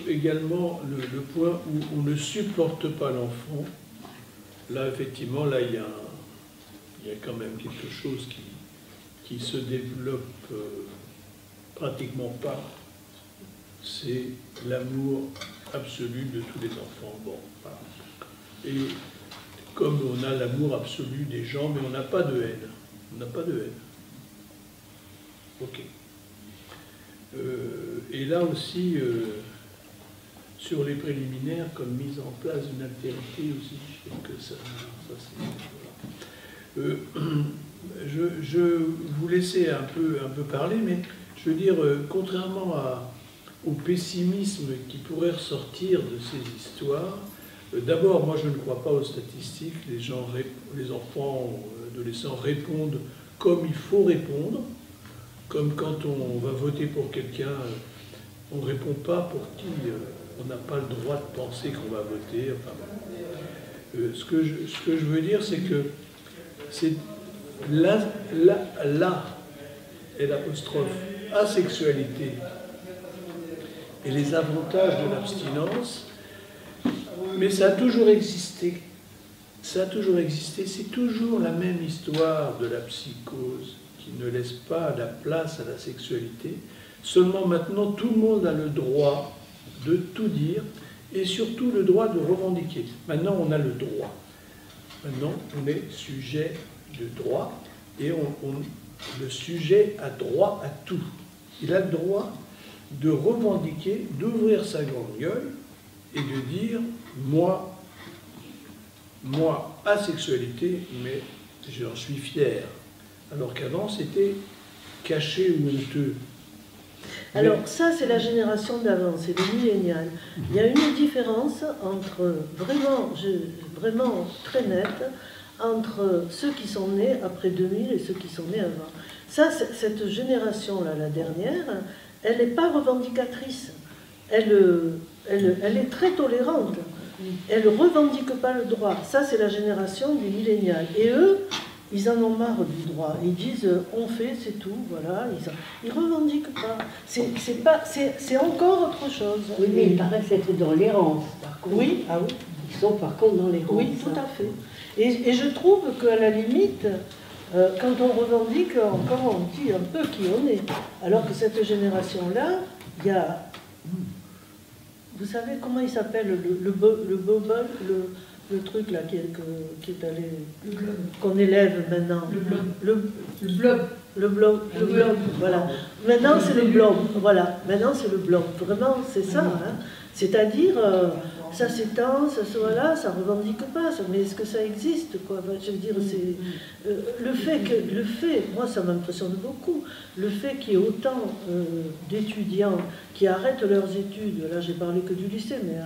également, le point où on ne supporte pas l'enfant, là, effectivement, là, il y a quand même quelque chose qui se développe pratiquement pas. C'est l'amour absolu de tous les enfants. Bon, voilà. Et comme on a l'amour absolu des gens, mais on n'a pas de haine. On n'a pas de haine. Ok. Et là aussi, sur les préliminaires, comme mise en place d'une altérité aussi, je trouve que ça c'est... Voilà. Je vous laissais un peu parler, mais je veux dire, contrairement au pessimisme qui pourrait ressortir de ces histoires, d'abord, moi je ne crois pas aux statistiques, les enfants, adolescents répondent comme il faut répondre, comme quand on va voter pour quelqu'un, on ne répond pas pour qui on n'a pas le droit de penser qu'on va voter. Enfin, ce que je veux dire, c'est que c'est là et l'apostrophe asexualité et les avantages de l'abstinence, mais ça a toujours existé. Ça a toujours existé. C'est toujours la même histoire de la psychose qui ne laisse pas la place à la sexualité. Seulement maintenant, tout le monde a le droit de tout dire et surtout le droit de revendiquer. Maintenant, on a le droit. Maintenant, on est sujet de droit et le sujet a droit à tout. Il a le droit de revendiquer, d'ouvrir sa grande gueule et de dire moi, asexualité, mais J'en suis fier. Alors qu'avant, c'était caché ou honteux. Alors ça, c'est la génération d'avant, c'est le millénial. Il y a une différence entre, vraiment très nette, entre ceux qui sont nés après 2000 et ceux qui sont nés avant. Ça, cette génération-là, la dernière, elle n'est pas revendicatrice. Elle est très tolérante. Elle ne revendique pas le droit. Ça, c'est la génération du millénial. Et eux, ils en ont marre du droit. Ils disent on fait, c'est tout, voilà. Ils ne revendiquent pas. C'est encore autre chose. Oui, mais ils paraissent être dans l'errance, par contre. Oui, ah oui. Ils sont par contre dans l'errance. Oui, tout à fait. Et je trouve qu'à la limite, quand on revendique, encore on dit un peu qui on est. Alors que cette génération-là, il y a... Vous savez comment il s'appelle le bubble, le truc là qui est allé... qu'on élève maintenant. Le blob. Le blob, voilà. Maintenant c'est le blob, voilà. Maintenant c'est le blob. Vraiment, c'est ça. Hein. C'est-à-dire, ça s'étend, ça soit là, ça revendique pas. Mais est-ce que ça existe, quoi? Je veux dire, c'est le fait, moi ça m'impressionne beaucoup. Le fait qu'il y ait autant d'étudiants qui arrêtent leurs études. Là, j'ai parlé que du lycée, mais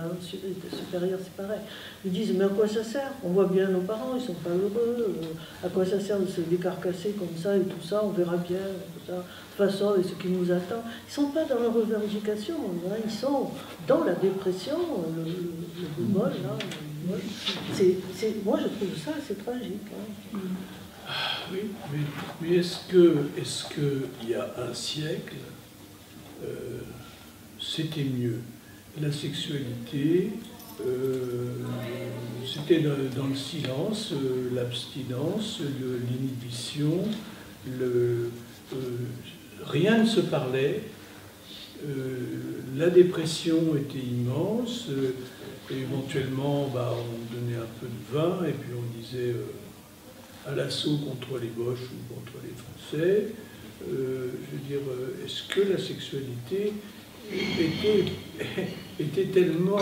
supérieur, c'est pareil. Ils disent, mais à quoi ça sert? On voit bien nos parents, ils sont pas heureux. À quoi ça sert de se décarcasser comme ça et tout ça? On verra bien, tout ça. De toute façon, et ce qui nous attend. Ils sont pas dans la revendication, hein. Ils sont dans la dépression, le bémol, là. Moi, je trouve ça, c'est tragique. Hein. Oui, mais est-ce qu'il y a un siècle, c'était mieux? La sexualité, c'était dans le silence, l'abstinence, l'inhibition, rien ne se parlait, la dépression était immense, éventuellement on donnait un peu de vin et puis on disait à l'assaut contre les Boches ou contre les Français. Je veux dire, est-ce que la sexualité était tellement...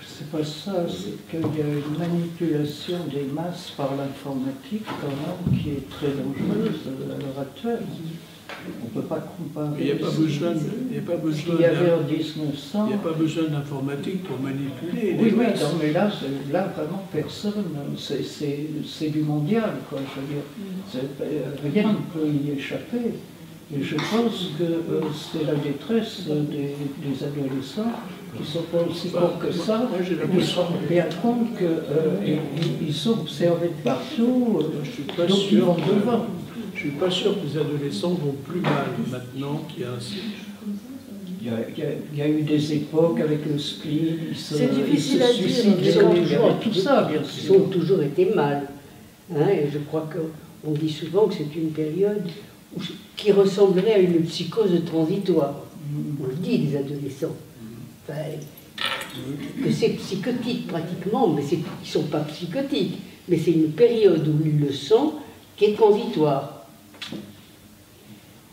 C'est pas ça, c'est qu'il y a une manipulation des masses par l'informatique quand même qui est très dangereuse à l'heure actuelle. On ne peut pas comparer. Il n'y a pas besoin qu'il y avait en 1900. Il n'y a pas besoin d'informatique pour manipuler. Oui, mais non, mais là vraiment personne. C'est du mondial, quoi. Je veux dire, rien ne peut y échapper. Et je pense que c'est la détresse des adolescents qui ne sont pas aussi cons que ça, et qui se rendent bien compte qu'ils sont observés de partout, donc ils vont devant. Je ne suis pas sûr que les adolescents vont plus mal maintenant qu'il y a un siècle. Il y a eu des époques avec le spleen, c'est difficile à dire, tout ça, bien sûr. Ils ont toujours été mal. Hein, et je crois qu'on dit souvent que c'est une période qui ressemblerait à une psychose transitoire. On le dit, les adolescents. Enfin, que c'est psychotique pratiquement, mais ils ne sont pas psychotiques. Mais c'est une période où ils le sont qui est transitoire.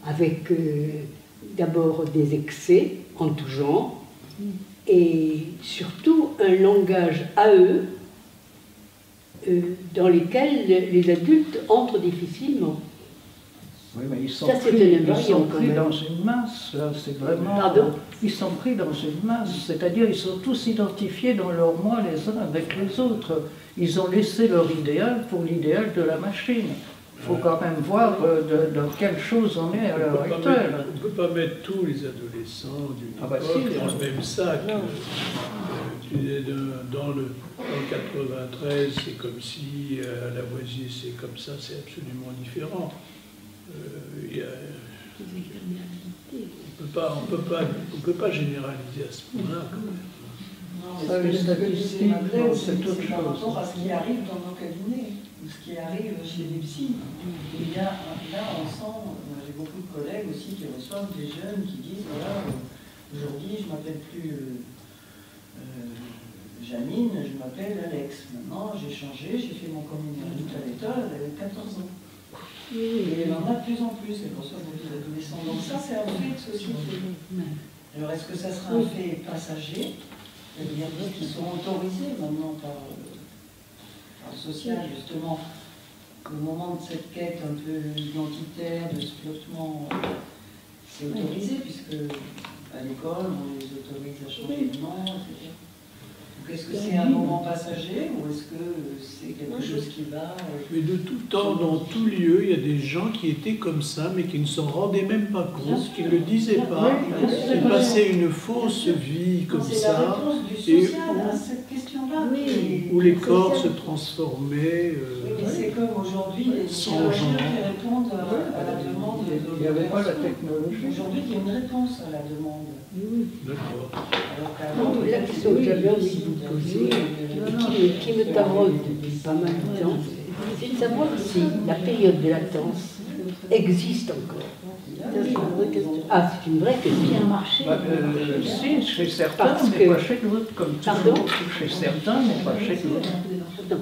Avec d'abord des excès en tout genre, et surtout un langage à eux dans lesquels les adultes entrent difficilement. Oui, mais ils sont ça, pris dans une masse, là, c'est vraiment... Pardon ? Ils sont pris dans une masse, c'est-à-dire ils sont tous identifiés dans leur moi les uns avec les autres. Ils ont laissé leur idéal pour l'idéal de la machine. Il faut quand même voir dans quelle chose on est à l'heure actuelle. On ne peut pas mettre tous les adolescents d'une époque si, dans le même sac. Dans le 93, c'est comme si, à Lavoisier, c'est comme ça, c'est absolument différent. On peut pas généraliser à ce point-là. Les statistiques, c'est autre chose. Par rapport à ce qui arrive dans nos cabinets, ou ce qui arrive chez les psys. Et là, on sent, j'ai beaucoup de collègues aussi qui reçoivent des jeunes qui disent, voilà, aujourd'hui je ne m'appelle plus Janine, je m'appelle Alex. Maintenant j'ai changé, j'ai fait mon communion à l'école, elle avait 14 ans. Et elle en a de plus en plus, elle reçoit des adolescents. Donc ça, c'est un fait de société. Alors est-ce que ça sera un fait passager? C'est-à-dire qu'ils sont autorisés maintenant par social, justement, au moment de cette quête un peu identitaire, de ce flottement, c'est autorisé, puisque à l'école, on les autorise à changer de nom, etc. Donc est-ce que c'est un moment passager ou est-ce que c'est quelque chose qui va... Mais de tout temps, dans tout lieu, il y a des gens qui étaient comme ça, mais qui ne s'en rendaient même pas compte, qui ne le disaient pas, qui passaient une fausse vie comme C'est la ça, réponse du et social à cette question-là. où les corps se transformaient. Oui, mais c'est comme aujourd'hui les chirurgiens qui répondent à la demande de Il n'y avait pas la technologie. Aujourd'hui, il y a une réponse à la demande. D'accord. Alors qu'avant, La question que j'avais envie de vous poser, qui me taraude depuis pas mal de temps, c'est de savoir si la période de latence existe encore. C'est une vraie question. Ah, c'est une vraie question. Si, chez certains, Parce mais que- pas chez d'autres, comme Pardon toujours. Chez certains, mais pas chez d'autres. Non.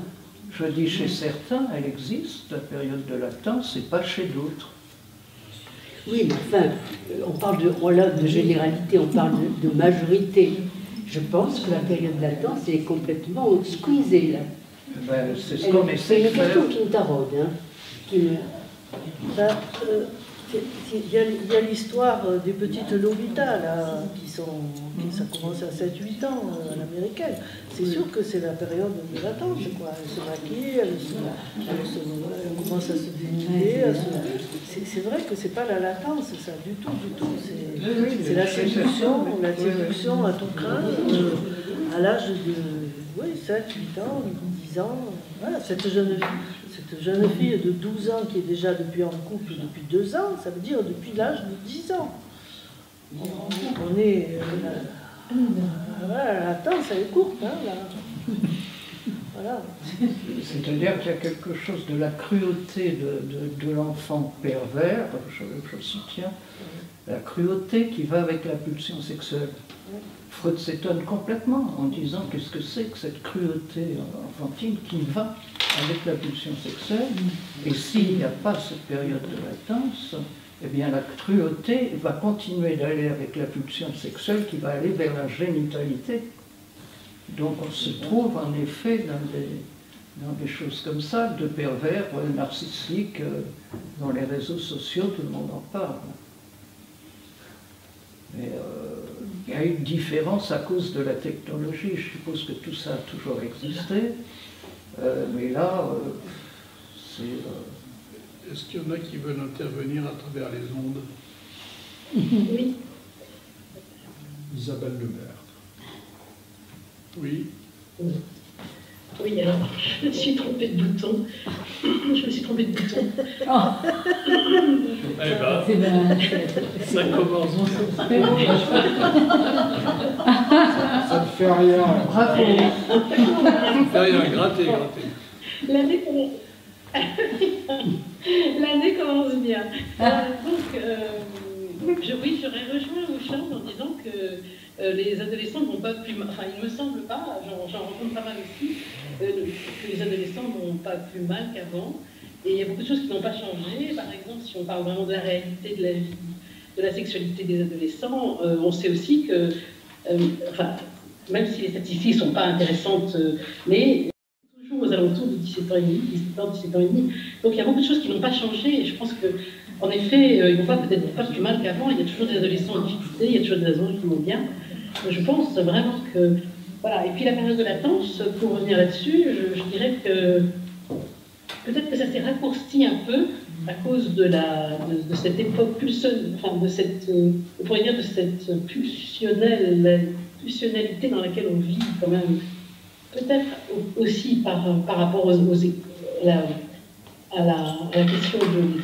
Je dis chez certains, elle existe, la période de latence, et pas chez d'autres. Oui, mais enfin, on parle de généralité, on parle de majorité. Je pense que la période de latence est complètement squeezée, là. Ben, c'est ce qu'on C'est essaie de une faire. question qui me taraude, hein. Qui me... Ben, il y a l'histoire des petites Lolita, là, ça commence à 7-8 ans à l'américaine. C'est sûr que c'est la période de latence, quoi. Elle se maquille, elle commence à se dénuder. C'est vrai que c'est pas la latence, ça, du tout. C'est la séduction à tout craint, à l'âge de 7, 8 ans, 10 ans. Voilà, cette jeune fille de 12 ans qui est déjà depuis en couple depuis 2 ans, ça veut dire depuis l'âge de 10 ans. On est... voilà, la latence, elle est courte, hein, là. Voilà. C'est-à-dire qu'il y a quelque chose de la cruauté de l'enfant pervers, je soutiens, la cruauté qui va avec la pulsion sexuelle. Freud s'étonne complètement en disant qu'est-ce que c'est que cette cruauté enfantine qui va avec la pulsion sexuelle, et s'il n'y a pas cette période de latence, eh bien la cruauté va continuer d'aller avec la pulsion sexuelle qui va aller vers la génitalité. Donc on se trouve en effet dans des choses comme ça, de pervers narcissiques, dans les réseaux sociaux, tout le monde en parle. Mais il y a une différence à cause de la technologie. Je suppose que tout ça a toujours existé. Mais là, c'est... Est-ce qu'il y en a qui veulent intervenir à travers les ondes? Oui. Isabelle Lebert. Oui. Oui, alors, je me suis trompée de bouton. Eh ben, ça commence. Ça ne fait rien. Bravo. Fais rien, gratter. L'année commence... L'année commence bien. Oui, j'aurais rejoint Auchan en disant que les adolescents ne vont pas plus mal. Enfin, il ne me semble pas, j'en rencontre pas mal aussi, que les adolescents ne vont pas plus mal qu'avant. Et il y a beaucoup de choses qui n'ont pas changé. Par exemple, si on parle vraiment de la réalité de la vie, de la sexualité des adolescents, on sait aussi que, même si les statistiques ne sont pas intéressantes, mais toujours aux alentours de 17 ans et demi, 17 ans et demi. Donc il y a beaucoup de choses qui n'ont pas changé. Et je pense qu'en effet, ils ne vont peut-être pas plus mal qu'avant. Il y a toujours des adolescents en difficulté, il y a toujours des adolescents qui vont bien. Je pense vraiment que... Voilà. Et puis la période de latence, pour revenir là-dessus, je dirais que peut-être que ça s'est raccourci un peu à cause de cette époque on pourrait dire de cette pulsionnalité dans laquelle on vit quand même. Peut-être aussi par rapport à la question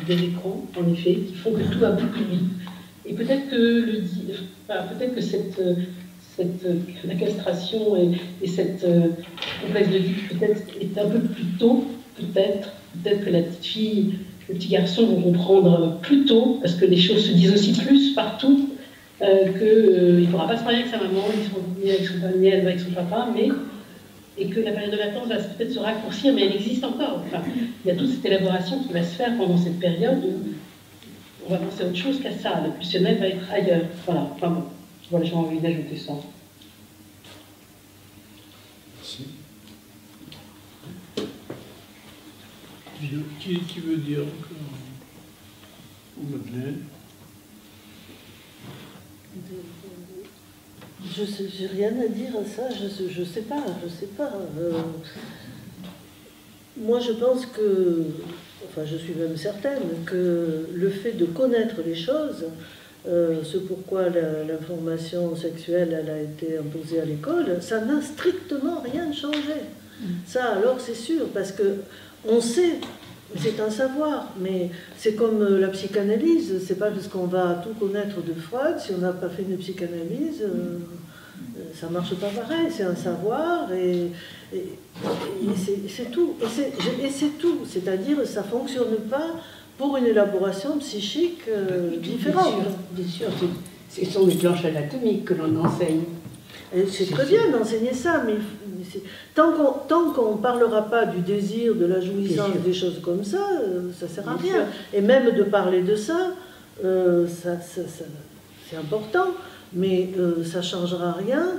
des écrans, en effet, qui font que tout va beaucoup plus vite. Et peut-être que la castration et cette complexe de vie peut-être est un peu plus tôt, peut-être que la petite fille, le petit garçon vont comprendre plus tôt, parce que les choses se disent aussi plus partout, qu'il ne pourra pas se marier avec sa maman, ni elle va avec son papa, et que la période de latence va peut-être se raccourcir, mais elle existe encore. Enfin, il y a toute cette élaboration qui va se faire pendant cette période où on va penser à autre chose qu'à ça. Le pulsionnel va être ailleurs. Voilà. Enfin bon, voilà, j'ai envie d'ajouter ça. Merci. Qui veut dire encore? Ou Madeleine? J'ai rien à dire à ça, je sais pas. Moi, je pense que, enfin, je suis même certaine que le fait de connaître les choses, ce pourquoi l'information sexuelle elle a été imposée à l'école, ça n'a strictement rien changé. Ça, alors, c'est sûr, parce que on sait. C'est un savoir, mais c'est comme la psychanalyse, c'est pas parce qu'on va tout connaître de Freud, si on n'a pas fait une psychanalyse, ça marche pas pareil, c'est un savoir et c'est tout. Et c'est tout, c'est-à-dire ça fonctionne pas pour une élaboration psychique différente. Bien sûr, ce sont des planches anatomiques que l'on enseigne. C'est très bien d'enseigner ça, mais tant qu'on ne parlera pas du désir, de la jouissance, des choses comme ça, ça ne sert à rien. Et même de parler de ça, c'est important, mais ça ne changera rien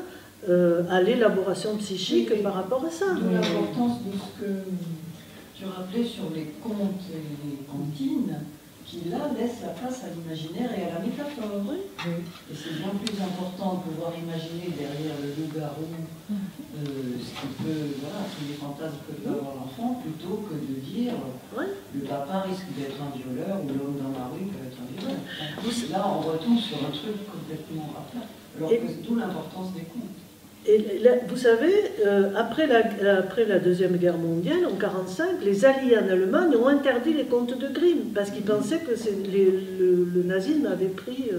à l'élaboration psychique par rapport à ça. D'où l'importance de ce que tu rappelais sur les contes et les comptines, qui là laissent la place à l'imaginaire et à la métaphore. Et c'est bien plus important de pouvoir imaginer derrière le loup-garou ce qui peut, voilà, tous les fantasmes que peut avoir l'enfant, plutôt que de dire le papa risque d'être un violeur ou l'homme dans la rue peut être un violeur. Là, on retombe sur un truc complètement à part. Alors que d'où l'importance des contes. Et là, vous savez, après la Deuxième Guerre mondiale, en 1945, les Alliés en Allemagne ont interdit les contes de Grimm, parce qu'ils pensaient que le nazisme avait pris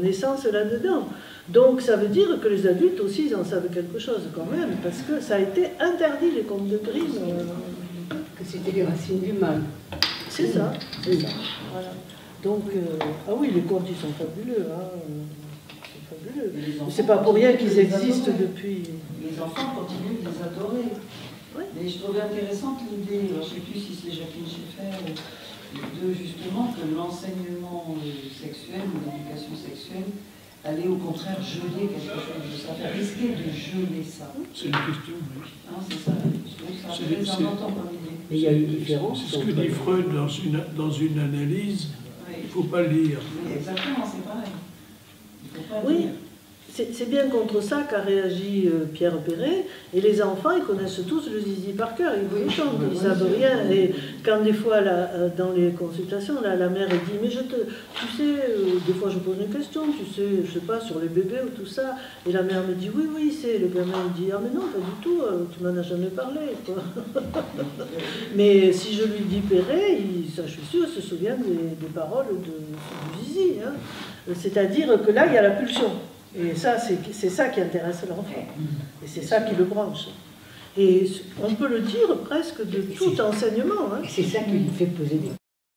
naissance là-dedans. Donc ça veut dire que les adultes aussi, ils en savent quelque chose quand même, parce que ça a été interdit, les contes de Grimm. Que c'était les racines du mal. C'est ça, c'est ça. Voilà. Donc, ah oui, les contes, ils sont fabuleux, hein. C'est pas pour rien qu'ils existent depuis. Les enfants continuent de les adorer. Oui. Mais je trouvais intéressante l'idée, je ne sais plus si c'est Jacqueline Schaeffer, de justement que l'enseignement sexuel ou l'éducation sexuelle allait au contraire geler quelque chose de ça, faire risquer de geler ça. C'est une question, oui. Hein, c'est ça, je trouve ça très important comme idée. Mais il y a une différence. C'est ce que dit Freud dans une analyse, il ne faut pas lire. Oui, exactement, c'est pareil. Oui, c'est bien contre ça qu'a réagi Pierre Perret. Et les enfants, ils connaissent tous le zizi par cœur. Ils vous chantent, ils savent rien. Et quand des fois, dans les consultations, la mère elle dit, mais tu sais, des fois je pose une question, tu sais, je sais pas, sur les bébés ou tout ça. Et la mère me dit, oui, c'est. Le gamin me dit, ah mais non, pas du tout, tu m'en as jamais parlé, quoi. Mais si je lui dis Perret, ça, je suis sûre, il se souvient des paroles du zizi. Hein. C'est-à-dire que là, il y a la pulsion. Et ça, c'est ça qui intéresse l'enfant. Et c'est ça qui le branche. Et on peut le dire presque de tout enseignement. Hein. Et c'est ça qui lui fait poser des